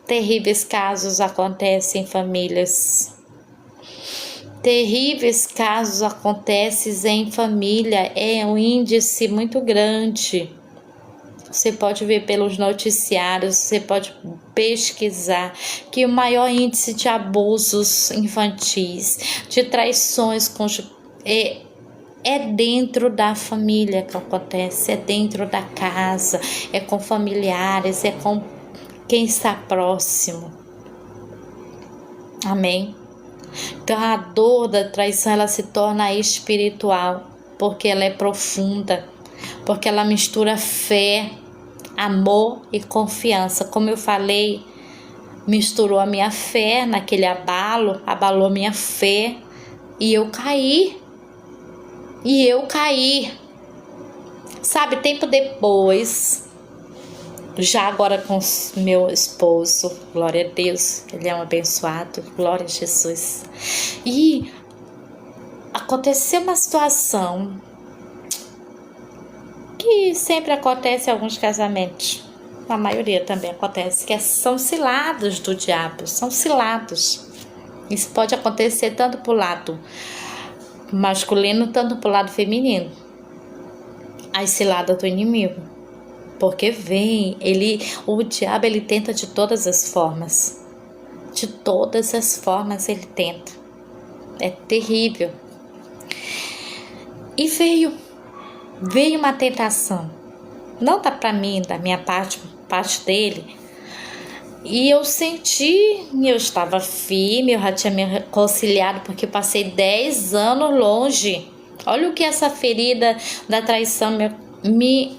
A: Terríveis casos acontecem em famílias. Terríveis casos acontecem em família. É um índice muito grande. Você pode ver pelos noticiários, você pode pesquisar que o maior índice de abusos infantis, de traições é dentro da família que acontece, é dentro da casa, é com familiares, é com quem está próximo. Amém? Então a dor da traição, ela se torna espiritual, porque ela é profunda, porque ela mistura fé, amor e confiança. Como eu falei, misturou a minha fé naquele abalo, abalou minha fé e eu caí. Sabe, tempo depois, já agora com meu esposo, glória a Deus, ele é um abençoado, glória a Jesus. E aconteceu uma situação que sempre acontece em alguns casamentos, a maioria também acontece, que são cilados do diabo, são cilados. Isso pode acontecer tanto pro lado masculino, tanto pro lado feminino. As ciladas do inimigo. Porque o diabo ele tenta de todas as formas. De todas as formas ele tenta. É terrível. E veio uma tentação. Não tá para mim, da minha parte dele. E eu eu estava firme, eu já tinha me reconciliado, porque passei 10 anos longe. Olha o que essa ferida da traição me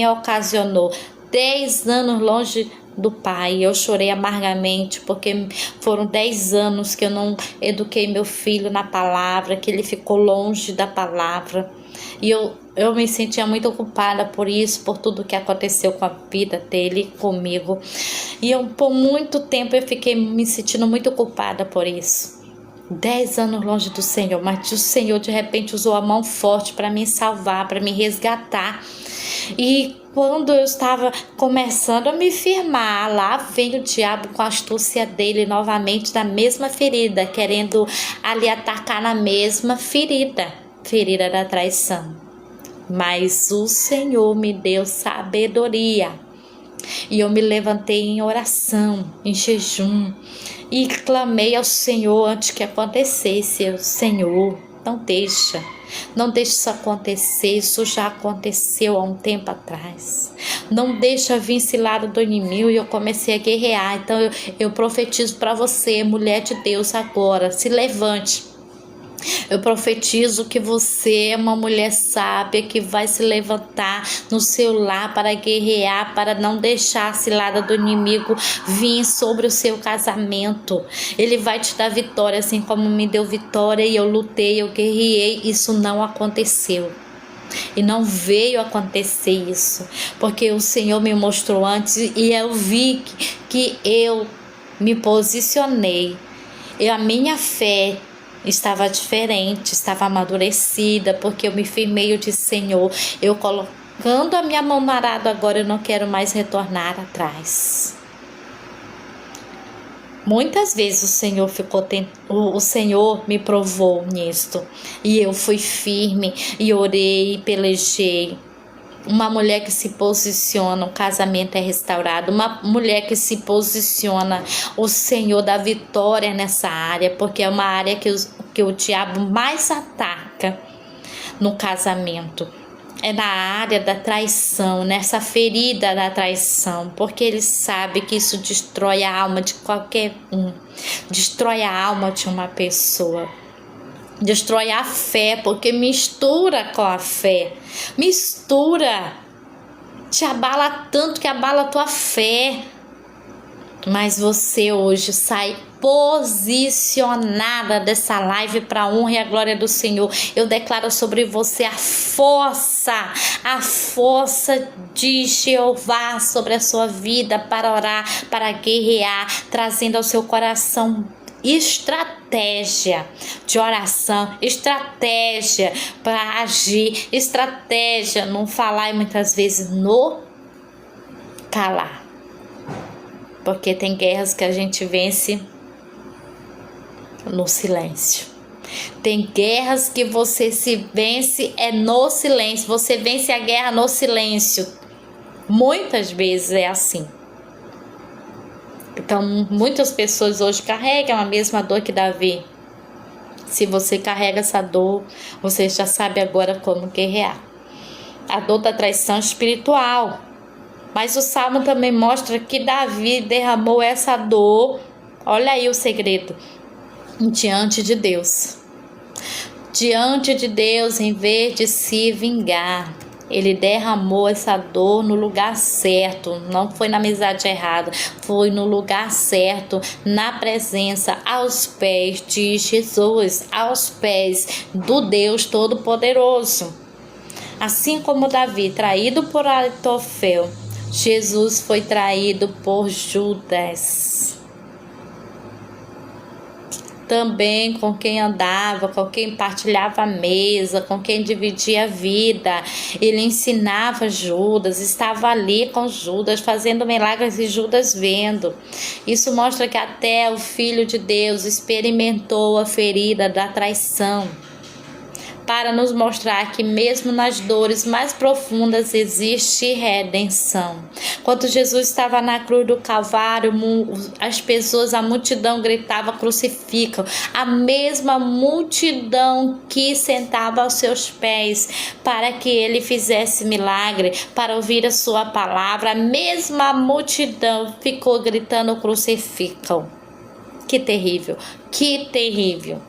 A: ocasionou. 10 anos longe do pai. Eu chorei amargamente, porque foram 10 anos que eu não eduquei meu filho na palavra, que ele ficou longe da palavra. E eu me sentia muito culpada por isso, por tudo que aconteceu com a vida dele, comigo. E por muito tempo eu fiquei me sentindo muito culpada por isso. 10 anos longe do Senhor, mas o Senhor de repente usou a mão forte para me salvar, para me resgatar. E quando eu estava começando a me firmar, lá vem o diabo com a astúcia dele novamente na mesma ferida, querendo ali atacar na mesma ferida da traição. Mas o Senhor me deu sabedoria. E eu me levantei em oração, em jejum, e clamei ao Senhor antes que acontecesse. Senhor, não deixe isso acontecer, isso já aconteceu há um tempo atrás. Não deixa vir esse lado do inimigo. E eu comecei a guerrear. Então eu profetizo para você, mulher de Deus, agora, se levante. Eu profetizo que você é uma mulher sábia, que vai se levantar no seu lar para guerrear, para não deixar a cilada do inimigo vir sobre o seu casamento. Ele vai te dar vitória, assim como me deu vitória, e eu lutei, eu guerreei. Isso não aconteceu. E não veio acontecer isso, porque o Senhor me mostrou antes, e eu vi que eu me posicionei. A minha fé estava diferente, estava amadurecida, porque eu me firmei. Eu disse: Senhor, eu colocando a minha mão no arado agora, eu não quero mais retornar atrás. Muitas vezes o Senhor me provou nisto, e eu fui firme, e orei, e pelejei. Uma mulher que se posiciona, o casamento é restaurado. Uma mulher que se posiciona, o Senhor dá vitória nessa área, porque é uma área que o diabo mais ataca no casamento. É na área da traição, nessa ferida da traição, porque ele sabe que isso destrói a alma de qualquer um, destrói a alma de uma pessoa. Destrói a fé, porque mistura com a fé. Mistura. Te abala tanto que abala a tua fé. Mas você hoje sai posicionada dessa live para a honra e a glória do Senhor. Eu declaro sobre você a força de Jeová sobre a sua vida, para orar, para guerrear, trazendo ao seu coração estratégia de oração, estratégia para agir, estratégia não falar e muitas vezes no calar, porque tem guerras que a gente vence no silêncio. Tem guerras que você se vence no silêncio. Você vence a guerra no silêncio. Muitas vezes é assim. Então, muitas pessoas hoje carregam a mesma dor que Davi. Se você carrega essa dor, você já sabe agora como guerrear. A dor da traição espiritual. Mas o Salmo também mostra que Davi derramou essa dor. Olha aí o segredo. Diante de Deus. Diante de Deus, em vez de se vingar, ele derramou essa dor no lugar certo. Não foi na amizade errada, foi no lugar certo, na presença, aos pés de Jesus, aos pés do Deus Todo-Poderoso. Assim como Davi, traído por Aitofel, Jesus foi traído por Judas. Também com quem andava, com quem partilhava a mesa, com quem dividia a vida. Ele ensinava Judas, estava ali com Judas, fazendo milagres e Judas vendo. Isso mostra que até o Filho de Deus experimentou a ferida da traição, para nos mostrar que mesmo nas dores mais profundas existe redenção. Quando Jesus estava na cruz do Calvário, as pessoas, a multidão gritava: crucificam. A mesma multidão que sentava aos seus pés para que ele fizesse milagre, para ouvir a sua palavra, a mesma multidão ficou gritando: crucificam. Que terrível, que terrível.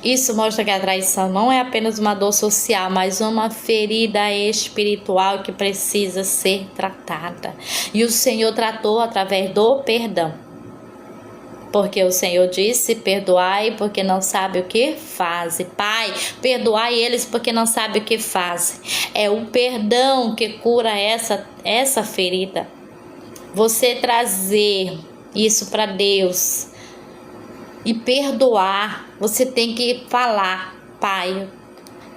A: Isso mostra que a traição não é apenas uma dor social, mas uma ferida espiritual que precisa ser tratada. E o Senhor tratou através do perdão. Porque o Senhor disse: perdoai porque não sabe o que fazem. Pai, perdoai eles porque não sabe o que fazem. É o perdão que cura essa ferida. Você trazer isso para Deus e perdoar, você tem que falar: Pai,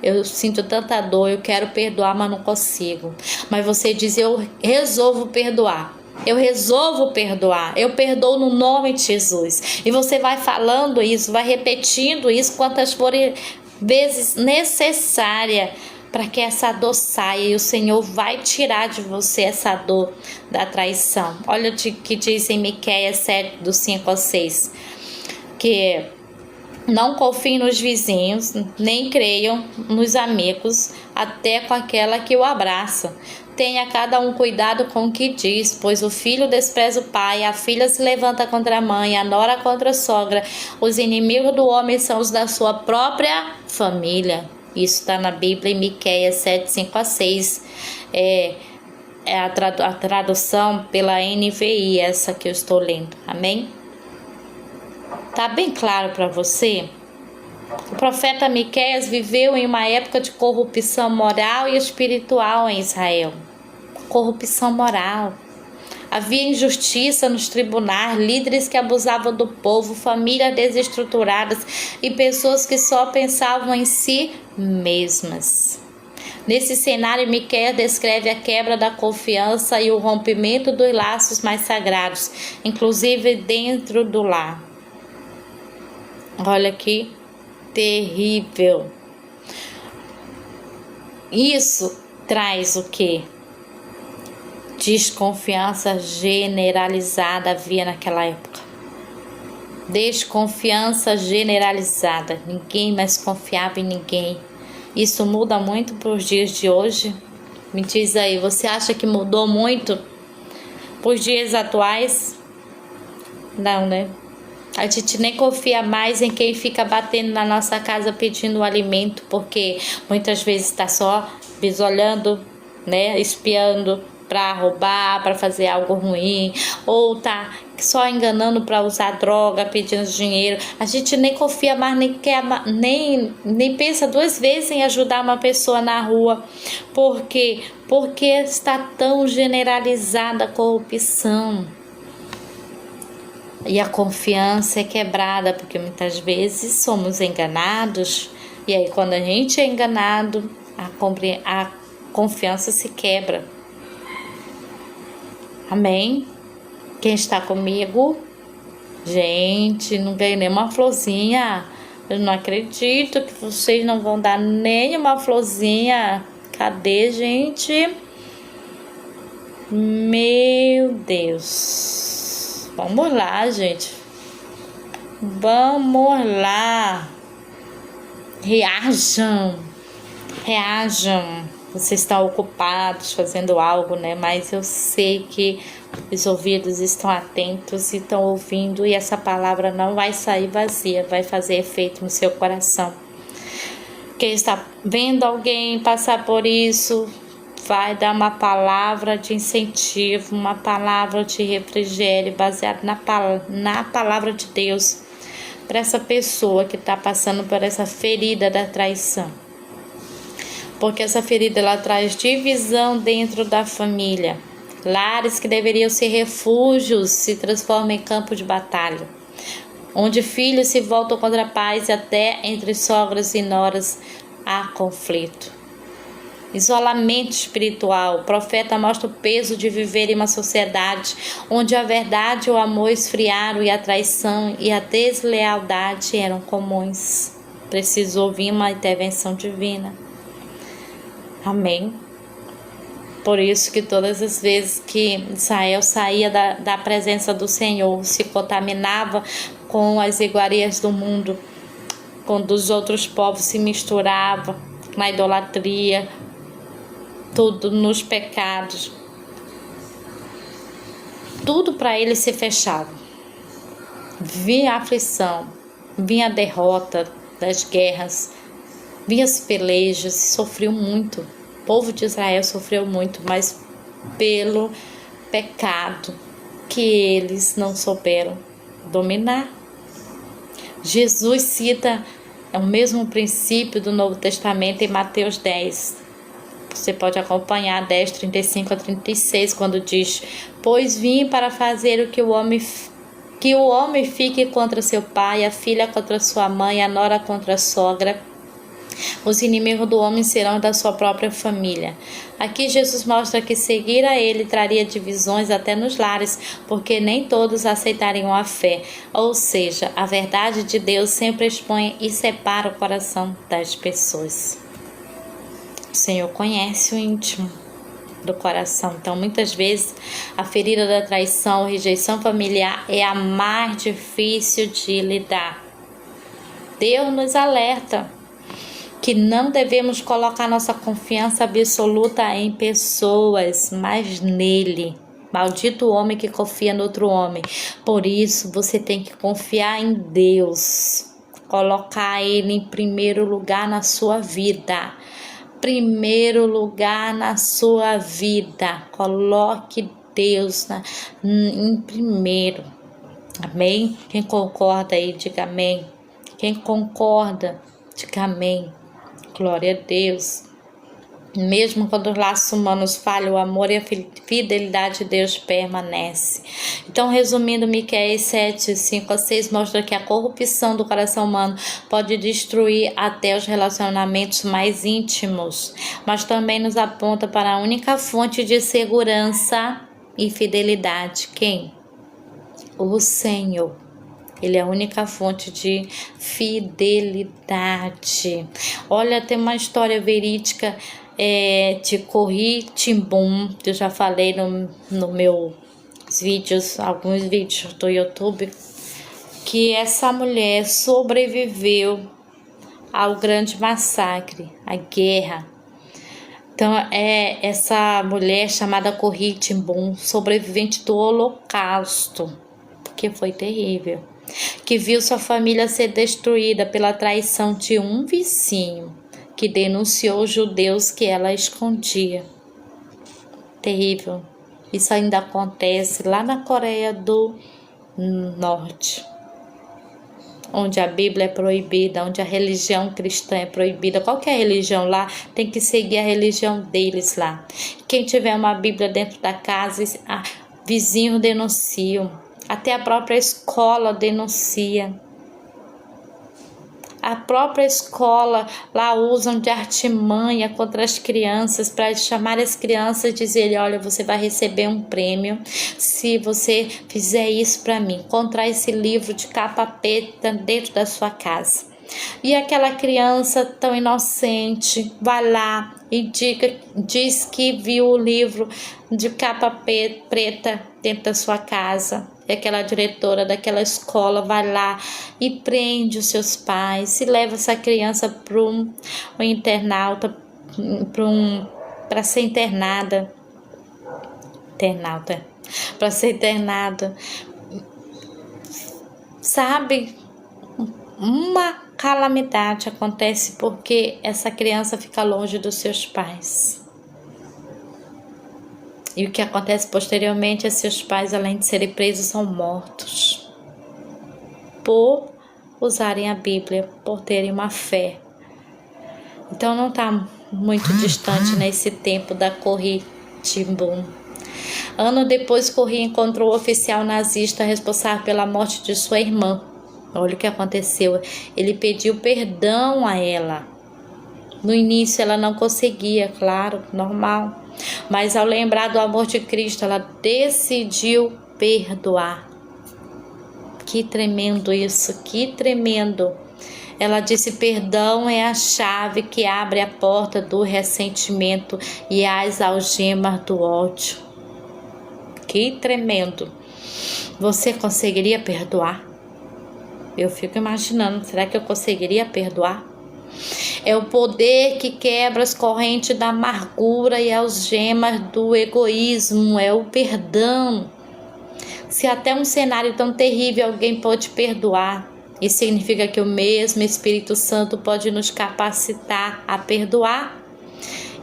A: eu sinto tanta dor, eu quero perdoar, mas não consigo. Mas você diz: eu resolvo perdoar. Eu resolvo perdoar, eu perdoo no nome de Jesus. E você vai falando isso, vai repetindo isso quantas forem vezes necessária para que essa dor saia, e o Senhor vai tirar de você essa dor da traição. Olha o que diz em Miqueias 7, do 5 ao 6. Que não confiem nos vizinhos, nem creiam nos amigos, até com aquela que o abraça. Tenha cada um cuidado com o que diz, pois o filho despreza o pai, a filha se levanta contra a mãe, a nora contra a sogra. Os inimigos do homem são os da sua própria família. Isso está na Bíblia, em Miqueias 7, 5 a 6. É a tradução pela NVI, essa que eu estou lendo. Amém? Tá bem claro para você? O profeta Miqueias viveu em uma época de corrupção moral e espiritual em Israel. Corrupção moral. Havia injustiça nos tribunais, líderes que abusavam do povo, famílias desestruturadas e pessoas que só pensavam em si mesmas. Nesse cenário, Miqueias descreve a quebra da confiança e o rompimento dos laços mais sagrados, inclusive dentro do lar. Olha que terrível. Isso traz o quê? Desconfiança generalizada havia naquela época. Desconfiança generalizada. Ninguém mais confiava em ninguém. Isso muda muito para os dias de hoje? Me diz aí, você acha que mudou muito para os dias atuais? Não, né? A gente nem confia mais em quem fica batendo na nossa casa pedindo alimento, porque muitas vezes está só bisolhando, né, espiando para roubar, para fazer algo ruim, ou tá só enganando para usar droga, pedindo dinheiro. A gente nem confia mais, nem pensa duas vezes em ajudar uma pessoa na rua. Por quê? Porque está tão generalizada a corrupção. E a confiança é quebrada, porque muitas vezes somos enganados. E aí, quando a gente é enganado, a confiança se quebra. Amém? Quem está comigo? Gente, não ganhei nenhuma florzinha. Eu não acredito que vocês não vão dar nenhuma florzinha. Cadê, gente? Meu Deus. Vamos lá, gente. Vamos lá. Reajam. Reajam. Vocês estão ocupados fazendo algo, né? Mas eu sei que os ouvidos estão atentos e estão ouvindo. E essa palavra não vai sair vazia. Vai fazer efeito no seu coração. Quem está vendo alguém passar por isso, vai dar uma palavra de incentivo, uma palavra de refrigério, baseada na palavra de Deus, para essa pessoa que está passando por essa ferida da traição. porque essa ferida ela traz divisão dentro da família. Lares que deveriam ser refúgios se transformam em campo de batalha, onde filhos se voltam contra pais e até entre sogras e noras há conflito. Isolamento espiritual. O profeta mostra o peso de viver em uma sociedade onde a verdade e o amor esfriaram e a traição e a deslealdade eram comuns. Precisou vir uma intervenção divina. Amém. Por isso que todas as vezes que Israel saía da presença do Senhor, se contaminava com as iguarias do mundo, quando os outros povos se misturavam na idolatria, tudo nos pecados, tudo para ele se fechava. Vinha a aflição, vinha a derrota das guerras, vinha as pelejas, sofreu muito. O povo de Israel sofreu muito, mas pelo pecado que eles não souberam dominar. Jesus cita o mesmo princípio do Novo Testamento em Mateus 10. Você pode acompanhar 10, 35 a 36, quando diz: pois vim para fazer o que o homem fique contra seu pai, a filha contra sua mãe, a nora contra a sogra. Os inimigos do homem serão da sua própria família. Aqui Jesus mostra que seguir a ele traria divisões até nos lares, porque nem todos aceitariam a fé. Ou seja, a verdade de Deus sempre expõe e separa o coração das pessoas. O Senhor conhece o íntimo do coração. Então, muitas vezes, a ferida da traição, rejeição familiar é a mais difícil de lidar. Deus nos alerta que não devemos colocar nossa confiança absoluta em pessoas, mas nele. Maldito o homem que confia no outro homem. Por isso, você tem que confiar em Deus. Colocar Ele em primeiro lugar na sua vida. Primeiro lugar na sua vida. Coloque Deus em primeiro. Amém? Quem concorda aí, diga amém. Quem concorda, diga amém. Glória a Deus. Mesmo quando os laços humanos falham, o amor e a fidelidade de Deus permanece. Então, resumindo, Miqueias 7, 5 a 6 mostra que a corrupção do coração humano pode destruir até os relacionamentos mais íntimos, mas também nos aponta para a única fonte de segurança e fidelidade. Quem? O Senhor. Ele é a única fonte de fidelidade. Olha, tem uma história verídica de Corrie ten Boom, que eu já falei no meus vídeos, alguns vídeos do YouTube, que essa mulher sobreviveu ao grande massacre, à guerra. Então, essa mulher chamada Corrie ten Boom, sobrevivente do Holocausto, que foi terrível, que viu sua família ser destruída pela traição de um vizinho que denunciou os judeus que ela escondia. Terrível. Isso ainda acontece lá na Coreia do Norte, onde a Bíblia é proibida, onde a religião cristã é proibida. Qualquer religião lá tem que seguir a religião deles lá. Quem tiver uma Bíblia dentro da casa, vizinhos denunciam. Até a própria escola denuncia. A própria escola lá usam de artimanha contra as crianças para chamar as crianças e dizer: olha, você vai receber um prêmio se você fizer isso para mim. Encontrar esse livro de capa preta dentro da sua casa. E aquela criança tão inocente vai lá e diz que viu o livro de capa preta dentro da sua casa. E aquela diretora daquela escola vai lá e prende os seus pais e leva essa criança para um internauta, para ser internada. Para ser internada. Sabe, uma calamidade acontece porque essa criança fica longe dos seus pais. E o que acontece posteriormente é que seus pais, além de serem presos, são mortos por usarem a Bíblia, por terem uma fé. Então não está muito distante nesse tempo da Corrie ten Boom. Ano depois, Corrie encontrou o oficial nazista responsável pela morte de sua irmã. Olha o que aconteceu. Ele pediu perdão a ela. No início ela não conseguia, claro, normal. Mas ao lembrar do amor de Cristo, ela decidiu perdoar. Que tremendo isso, que tremendo. Ela disse: perdão é a chave que abre a porta do ressentimento e as algemas do ódio. Que tremendo. Você conseguiria perdoar? Eu fico imaginando, será que eu conseguiria perdoar? É o poder que quebra as correntes da amargura e algemas do egoísmo, é o perdão. Se até um cenário tão terrível alguém pode perdoar, isso significa que o mesmo Espírito Santo pode nos capacitar a perdoar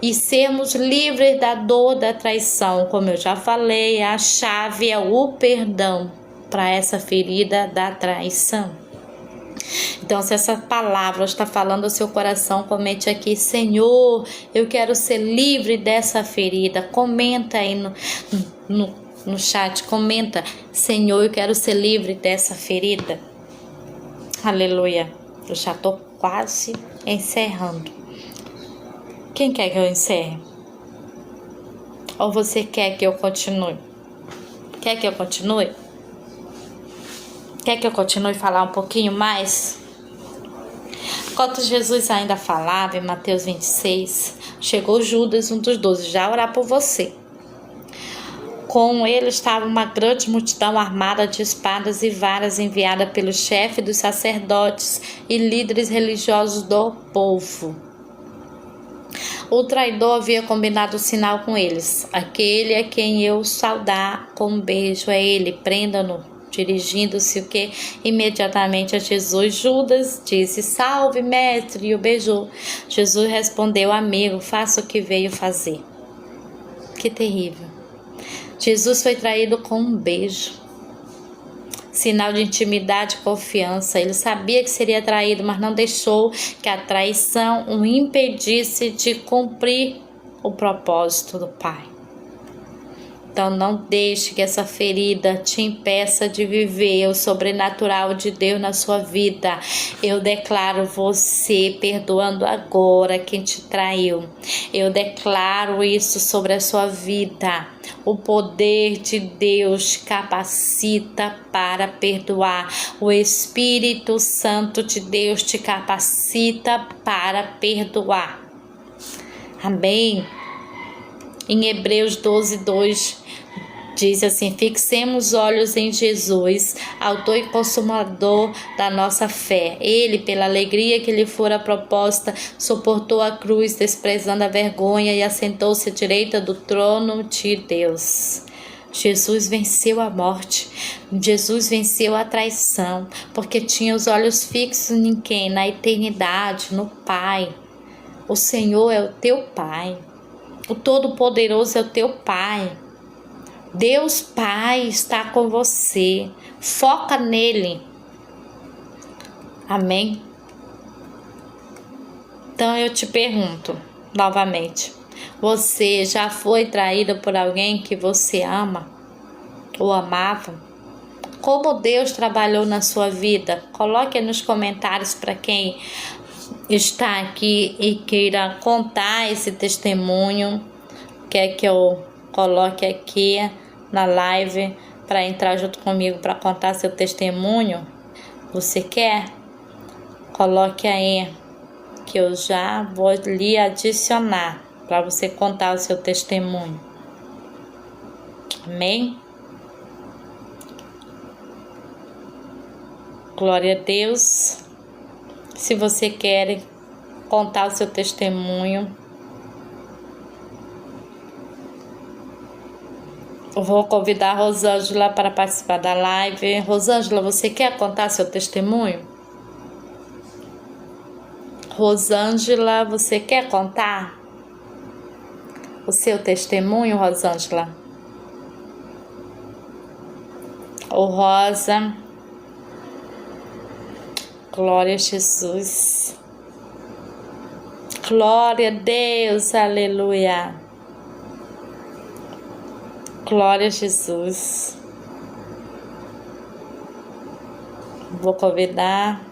A: e sermos livres da dor da traição. Como eu já falei, a chave é o perdão para essa ferida da traição. Então, se essa palavra está falando ao seu coração, comente aqui: Senhor, eu quero ser livre dessa ferida. Comenta aí no chat, comenta: Senhor, eu quero ser livre dessa ferida. Aleluia. Eu já estou quase encerrando. Quem quer que eu encerre? Ou você quer que eu continue? Quer que eu continue? Quer que eu continue a falar um pouquinho mais? Enquanto Jesus ainda falava, em Mateus 26, chegou Judas, um dos 12, já a orar por você. Com ele estava uma grande multidão armada de espadas e varas enviada pelo chefe dos sacerdotes e líderes religiosos do povo. O traidor havia combinado o sinal com eles: aquele a quem eu saudar com um beijo é ele, prenda-no. Dirigindo-se imediatamente a Jesus, Judas disse: salve, mestre, e o beijou. Jesus respondeu: amigo, faça o que veio fazer. Que terrível. Jesus foi traído com um beijo. Sinal de intimidade e confiança. Ele sabia que seria traído, mas não deixou que a traição o impedisse de cumprir o propósito do Pai. Então não deixe que essa ferida te impeça de viver o sobrenatural de Deus na sua vida. Eu declaro você perdoando agora quem te traiu. Eu declaro isso sobre a sua vida. O poder de Deus capacita para perdoar. O Espírito Santo de Deus te capacita para perdoar. Amém? Em Hebreus 12:2 diz assim: fixemos os olhos em Jesus, autor e consumador da nossa fé. Ele, pela alegria que lhe fora proposta, suportou a cruz, desprezando a vergonha, e assentou-se à direita do trono de Deus. Jesus venceu a morte, Jesus venceu a traição, porque tinha os olhos fixos em quem? Na eternidade, no Pai. O Senhor é o teu Pai. O Todo-Poderoso é o teu Pai. Deus Pai está com você. Foca nele. Amém? Então eu te pergunto novamente: você já foi traído por alguém que você ama ou amava? Como Deus trabalhou na sua vida? Coloque nos comentários para quem está aqui e queira contar esse testemunho. Quer que eu coloque aqui na live para entrar junto comigo para contar seu testemunho? Você quer? Coloque aí que eu já vou lhe adicionar para você contar o seu testemunho. Amém? Glória a Deus. Se você quer contar o seu testemunho, eu vou convidar a Rosângela para participar da live. Rosângela, você quer contar seu testemunho? Rosângela, você quer contar o seu testemunho, Rosângela? Ô Rosa, glória a Jesus. Glória a Deus, aleluia. Glória a Jesus. Vou convidar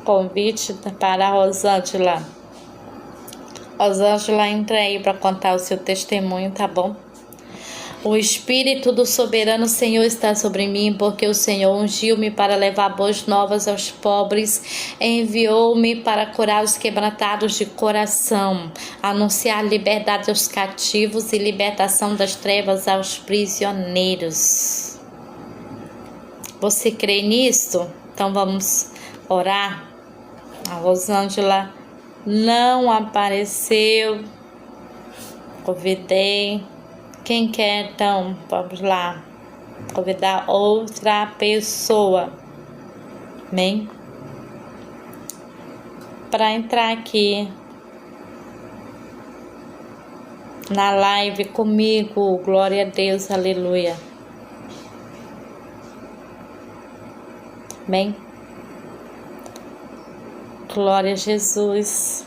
A: convite para a Rosângela. Rosângela, entra aí para contar o seu testemunho, tá bom? O Espírito do soberano Senhor está sobre mim, porque o Senhor ungiu-me para levar boas novas aos pobres, enviou-me para curar os quebrantados de coração, anunciar liberdade aos cativos e libertação das trevas aos prisioneiros. Você crê nisso? Então vamos orar. A Rosângela não apareceu. Convidei. Quem quer, então, vamos lá, convidar outra pessoa, amém? Para entrar aqui na live comigo, glória a Deus, aleluia, amém? Glória a Jesus.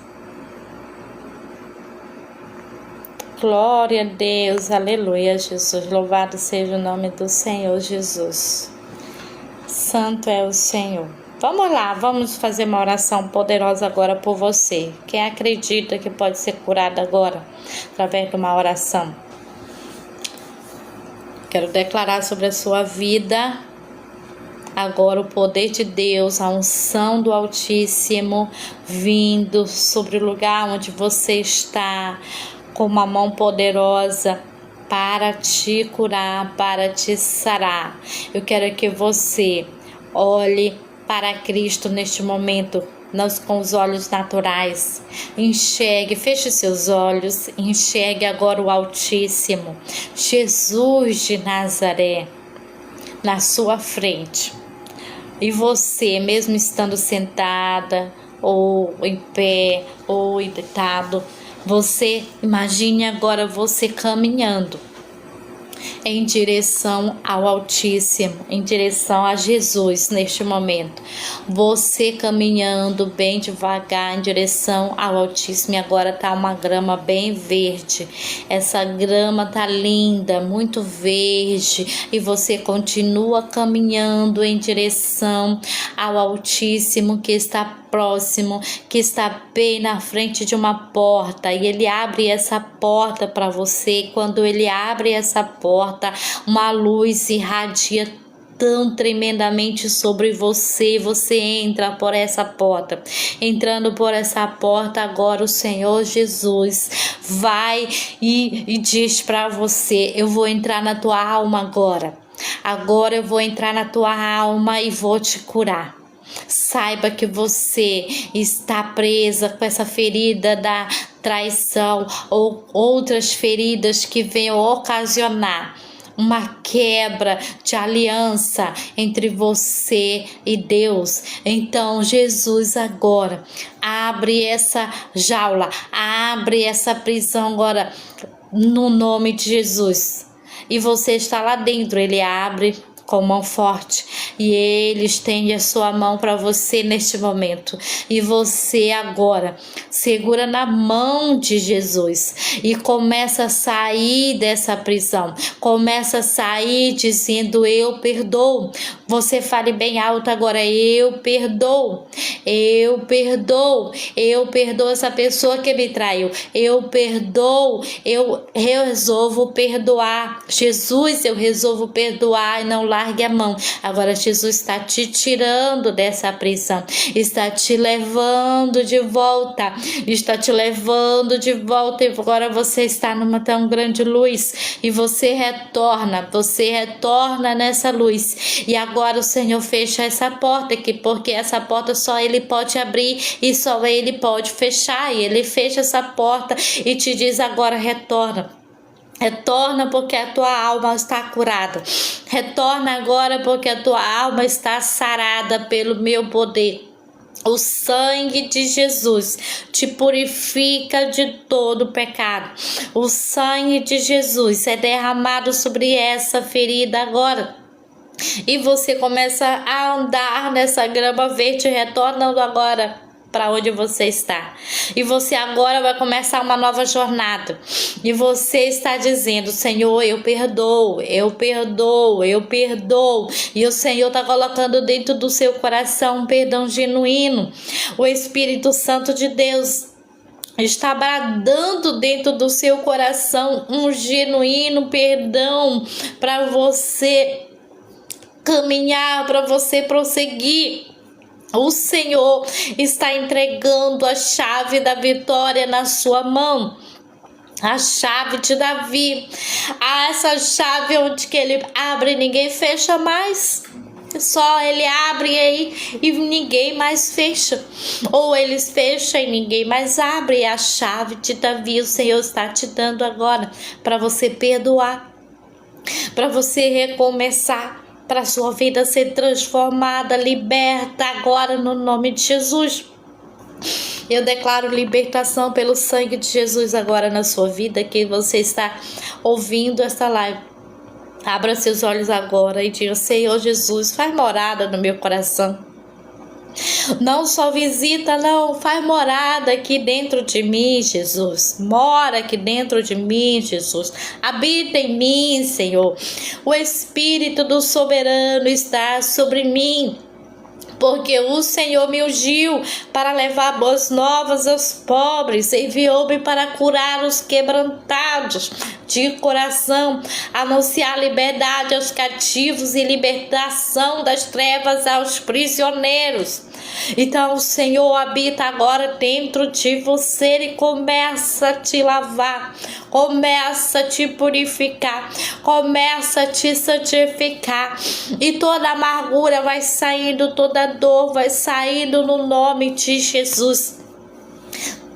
A: Glória a Deus, aleluia, Jesus. Louvado seja o nome do Senhor Jesus. Santo é o Senhor. Vamos lá, vamos fazer uma oração poderosa agora por você. Quem acredita que pode ser curado agora, através de uma oração? Quero declarar sobre a sua vida agora o poder de Deus, a unção do Altíssimo vindo sobre o lugar onde você está, com uma mão poderosa para te curar, para te sarar. Eu quero que você olhe para Cristo neste momento, não com os olhos naturais. Enxergue, feche seus olhos, enxergue agora o Altíssimo, Jesus de Nazaré, na sua frente. E você, mesmo estando sentada, ou em pé, ou deitado, você imagine agora você caminhando em direção ao Altíssimo, em direção a Jesus neste momento. Você caminhando bem devagar em direção ao Altíssimo. E agora tá uma grama bem verde. Essa grama tá linda, muito verde. E você continua caminhando em direção ao Altíssimo, que está próximo, que está bem na frente de uma porta, e ele abre essa porta para você. Quando ele abre essa porta, uma luz irradia tão tremendamente sobre você. Você entra por essa porta. Entrando por essa porta agora, o Senhor Jesus vai e diz para você: eu vou entrar na tua alma agora. Agora eu vou entrar na tua alma e vou te curar. Saiba que você está presa com essa ferida da traição ou outras feridas que venham ocasionar uma quebra de aliança entre você e Deus. Então, Jesus agora abre essa jaula, abre essa prisão agora no nome de Jesus. E você está lá dentro, ele abre com mão forte e ele estende a sua mão para você neste momento, e você agora segura na mão de Jesus e começa a sair dessa prisão, começa a sair dizendo: eu perdoo. Você fale bem alto agora: eu perdoo, eu perdoo, eu perdoo essa pessoa que me traiu, eu perdoo, eu resolvo perdoar. Jesus, eu resolvo perdoar, e não largue a mão. Agora Jesus está te tirando dessa prisão, está te levando de volta, está te levando de volta, e agora você está numa tão grande luz, e você retorna nessa luz. E agora o Senhor fecha essa porta aqui, porque essa porta só Ele pode abrir e só Ele pode fechar, e Ele fecha essa porta e te diz agora: retorna. Retorna porque a tua alma está curada. Retorna agora porque a tua alma está sarada pelo meu poder. O sangue de Jesus te purifica de todo pecado. O sangue de Jesus é derramado sobre essa ferida agora. E você começa a andar nessa grama verde, retornando agora para onde você está. E você agora vai começar uma nova jornada. E você está dizendo: Senhor, eu perdoo, eu perdoo, eu perdoo. E o Senhor está colocando dentro do seu coração um perdão genuíno. O Espírito Santo de Deus está bradando dentro do seu coração um genuíno perdão para você caminhar, para você prosseguir. O Senhor está entregando a chave da vitória na sua mão. A chave de Davi. Essa chave onde que ele abre e ninguém fecha mais. Só ele abre aí e ninguém mais fecha. Ou eles fecham e ninguém mais abre. A chave de Davi o Senhor está te dando agora para você perdoar, para você recomeçar, para a sua vida ser transformada, liberta agora no nome de Jesus. Eu declaro libertação pelo sangue de Jesus agora na sua vida, que você está ouvindo esta live. Abra seus olhos agora e diga: Senhor Jesus, faz morada no meu coração. Não só visita, não, faz morada aqui dentro de mim, Jesus. Mora aqui dentro de mim, Jesus. Habita em mim, Senhor. O Espírito do Soberano está sobre mim, porque o Senhor me ungiu para levar boas novas aos pobres, enviou-me para curar os quebrantados de coração, anunciar liberdade aos cativos e libertação das trevas aos prisioneiros. Então o Senhor habita agora dentro de você e começa a te lavar, começa a te purificar, começa a te santificar, e toda amargura vai saindo, toda dor vai saindo no nome de Jesus.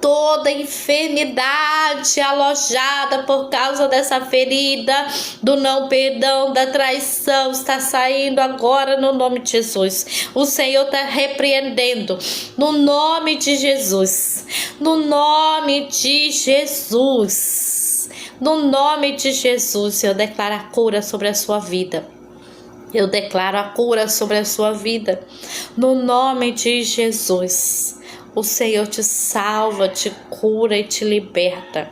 A: Toda enfermidade alojada por causa dessa ferida do não perdão, da traição, está saindo agora no nome de Jesus. O Senhor está repreendendo no nome de Jesus, no nome de Jesus, no nome de Jesus. Eu declaro a cura sobre a sua vida. Eu declaro a cura sobre a sua vida no nome de Jesus. O Senhor te salva, te cura e te liberta.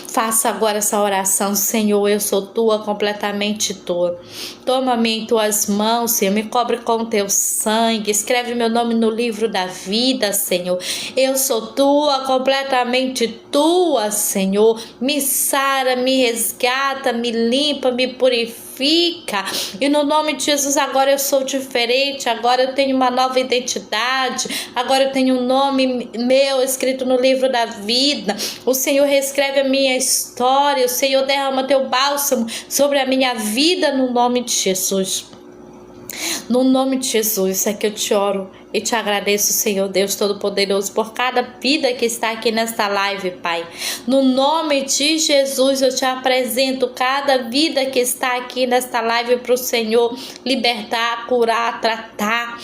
A: Faça agora essa oração: Senhor, eu sou tua, completamente tua. Toma-me em tuas mãos, Senhor, me cobre com teu sangue. Escreve meu nome no livro da vida, Senhor. Eu sou tua, completamente tua, Senhor. Me sara, me resgata, me limpa, me purifica. E no nome de Jesus agora eu sou diferente, agora eu tenho uma nova identidade, agora eu tenho um nome meu escrito no livro da vida. O Senhor reescreve a minha história, o Senhor derrama teu bálsamo sobre a minha vida no nome de Jesus. No nome de Jesus é que eu te oro e te agradeço, Senhor Deus Todo-Poderoso, por cada vida que está aqui nesta live, Pai. No nome de Jesus eu te apresento cada vida que está aqui nesta live para o Senhor libertar, curar, tratar.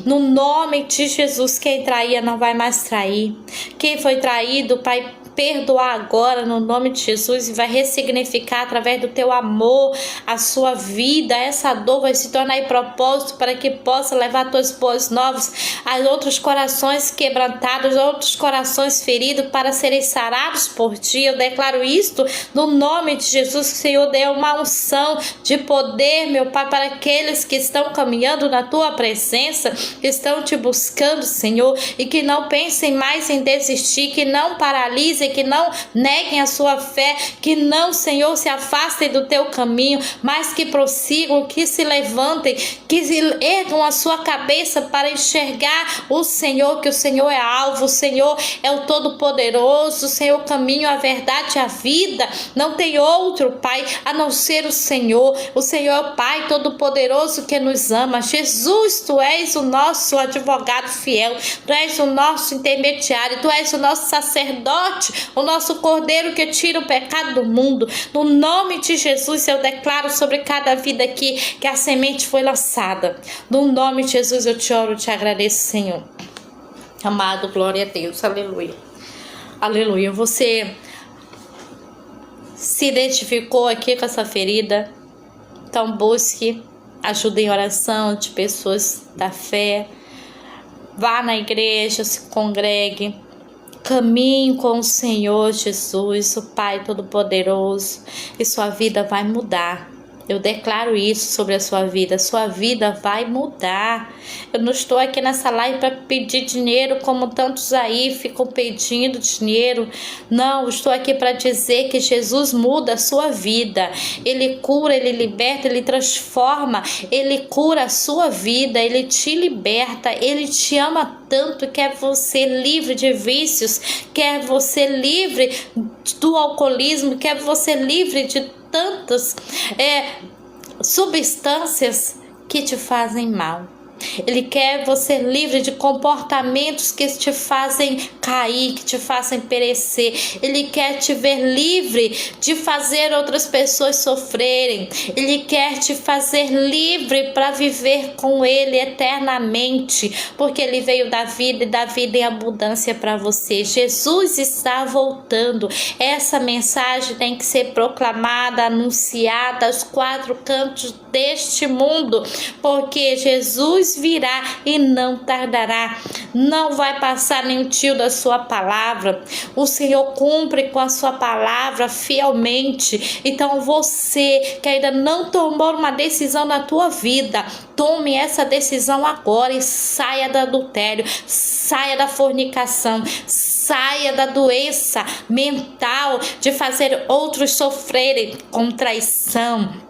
A: No nome de Jesus, quem traía não vai mais trair. Quem foi traído, Pai, perdoar agora no nome de Jesus e vai ressignificar através do teu amor a sua vida. Essa dor vai se tornar em propósito para que possa levar tuas boas novas a outros corações quebrantados, a outros corações feridos para serem sarados por ti. Eu declaro isto no nome de Jesus, que o Senhor dê uma unção de poder, meu Pai, para aqueles que estão caminhando na tua presença, que estão te buscando, Senhor, e que não pensem mais em desistir, que não paralisem, que não neguem a sua fé, que não, Senhor, se afastem do teu caminho, mas que prossigam, que se levantem, que ergam a sua cabeça para enxergar o Senhor, que o Senhor é alvo, o Senhor é o Todo-Poderoso, o Senhor é o caminho, a verdade, a vida. Não tem outro, Pai, a não ser o Senhor. O Senhor é o Pai Todo-Poderoso que nos ama. Jesus, tu és o nosso advogado fiel, tu és o nosso intermediário, tu és o nosso sacerdote, o nosso cordeiro que tira o pecado do mundo. No nome de Jesus eu declaro sobre cada vida aqui que a semente foi lançada. No nome de Jesus eu te oro, te agradeço, Senhor. Amado, glória a Deus, aleluia. Aleluia. Você se identificou aqui com essa ferida? Então busque ajuda em oração de pessoas da fé. Vá na igreja, se congregue. Caminhe com o Senhor Jesus, o Pai Todo-Poderoso, e sua vida vai mudar. Eu declaro isso sobre a sua vida vai mudar. Eu não estou aqui nessa live para pedir dinheiro como tantos aí ficam pedindo dinheiro. Não, eu estou aqui para dizer que Jesus muda a sua vida. Ele cura, Ele liberta, Ele transforma, Ele cura a sua vida, Ele te liberta, Ele te ama tanto, quer você livre de vícios, quer você livre do alcoolismo, quer você livre de tantas substâncias que te fazem mal. Ele quer você livre de comportamentos que te fazem cair, que te fazem perecer. Ele quer te ver livre de fazer outras pessoas sofrerem. Ele quer te fazer livre para viver com Ele eternamente, porque Ele veio da vida e da vida em abundância para você. Jesus está voltando. Essa mensagem tem que ser proclamada, anunciada aos quatro cantos deste mundo, porque Jesus virá e não tardará. Não vai passar nenhum tio da sua palavra. O Senhor cumpre com a sua palavra fielmente. Então você que ainda não tomou uma decisão na tua vida, tome essa decisão agora e saia do adultério, saia da fornicação, saia da doença mental de fazer outros sofrerem com traição.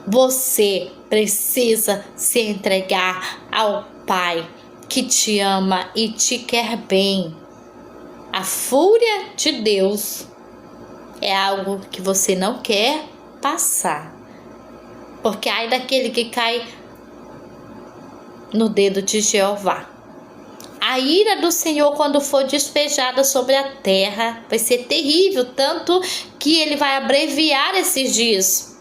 A: Você precisa se entregar ao Pai que te ama e te quer bem. A fúria de Deus é algo que você não quer passar, porque ai daquele que cai no dedo de Jeová. A ira do Senhor, quando for despejada sobre a terra, vai ser terrível, tanto que Ele vai abreviar esses dias.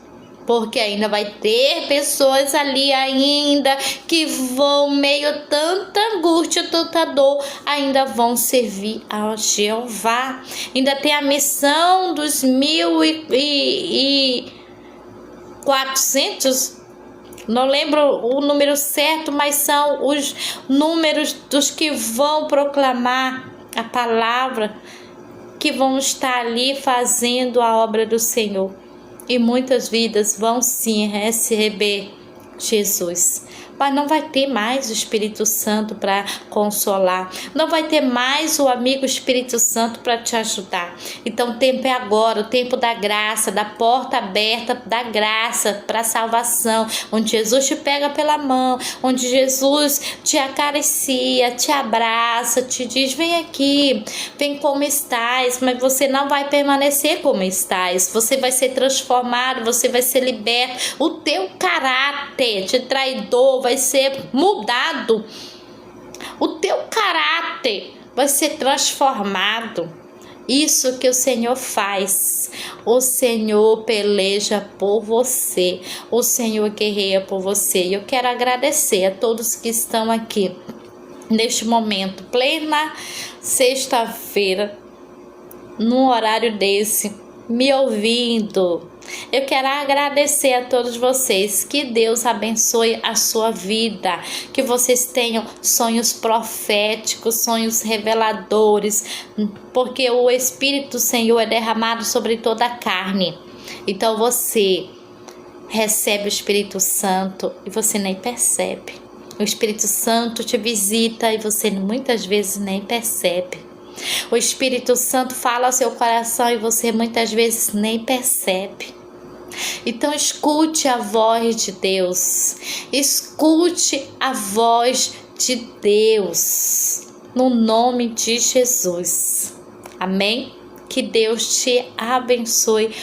A: Porque ainda vai ter pessoas ali ainda que vão, meio tanta angústia, tanta dor, ainda vão servir ao Jeová. Ainda tem a missão dos 1.400, não lembro o número certo, mas são os números dos que vão proclamar a palavra, que vão estar ali fazendo a obra do Senhor. E muitas vidas vão sim receber Jesus. Mas não vai ter mais o Espírito Santo para consolar. Não vai ter mais o amigo Espírito Santo para te ajudar. Então o tempo é agora, o tempo da graça, da porta aberta da graça para a salvação. Onde Jesus te pega pela mão, onde Jesus te acaricia, te abraça, te diz, vem aqui, vem como estás. Mas você não vai permanecer como estás. Você vai ser transformado, você vai ser liberto. O teu caráter de traidor vai ser mudado. O teu caráter vai ser transformado. Isso que o Senhor faz. O Senhor peleja por você. O Senhor guerreia por você. E eu quero agradecer a todos que estão aqui neste momento, plena sexta-feira, num horário desse, me ouvindo. Eu quero agradecer a todos vocês. Que Deus abençoe a sua vida. Que vocês tenham sonhos proféticos, sonhos reveladores. Porque o Espírito do Senhor é derramado sobre toda a carne. Então você recebe o Espírito Santo e você nem percebe. O Espírito Santo te visita e você muitas vezes nem percebe. O Espírito Santo fala ao seu coração e você muitas vezes nem percebe. Então escute a voz de Deus. Escute a voz de Deus. No nome de Jesus. Amém? Que Deus te abençoe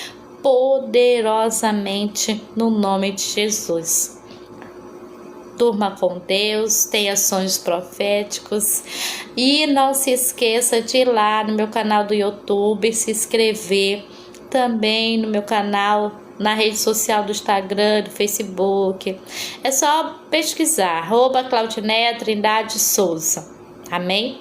A: poderosamente no nome de Jesus. Durma com Deus, tenha sonhos proféticos e não se esqueça de ir lá no meu canal do YouTube, se inscrever, também no meu canal na rede social do Instagram, do Facebook. É só pesquisar, @Claudineia Trindade Souza, amém?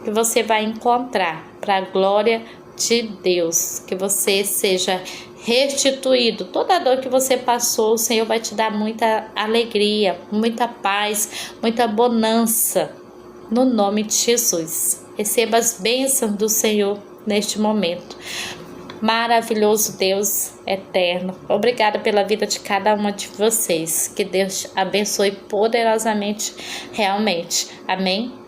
A: Que você vai encontrar, para a glória de Deus, que você seja restituído. Toda a dor que você passou, o Senhor vai te dar muita alegria, muita paz, muita bonança. no nome de Jesus. Receba as bênçãos do Senhor neste momento. Maravilhoso Deus eterno, obrigada pela vida de cada uma de vocês. Que Deus abençoe poderosamente, realmente. Amém?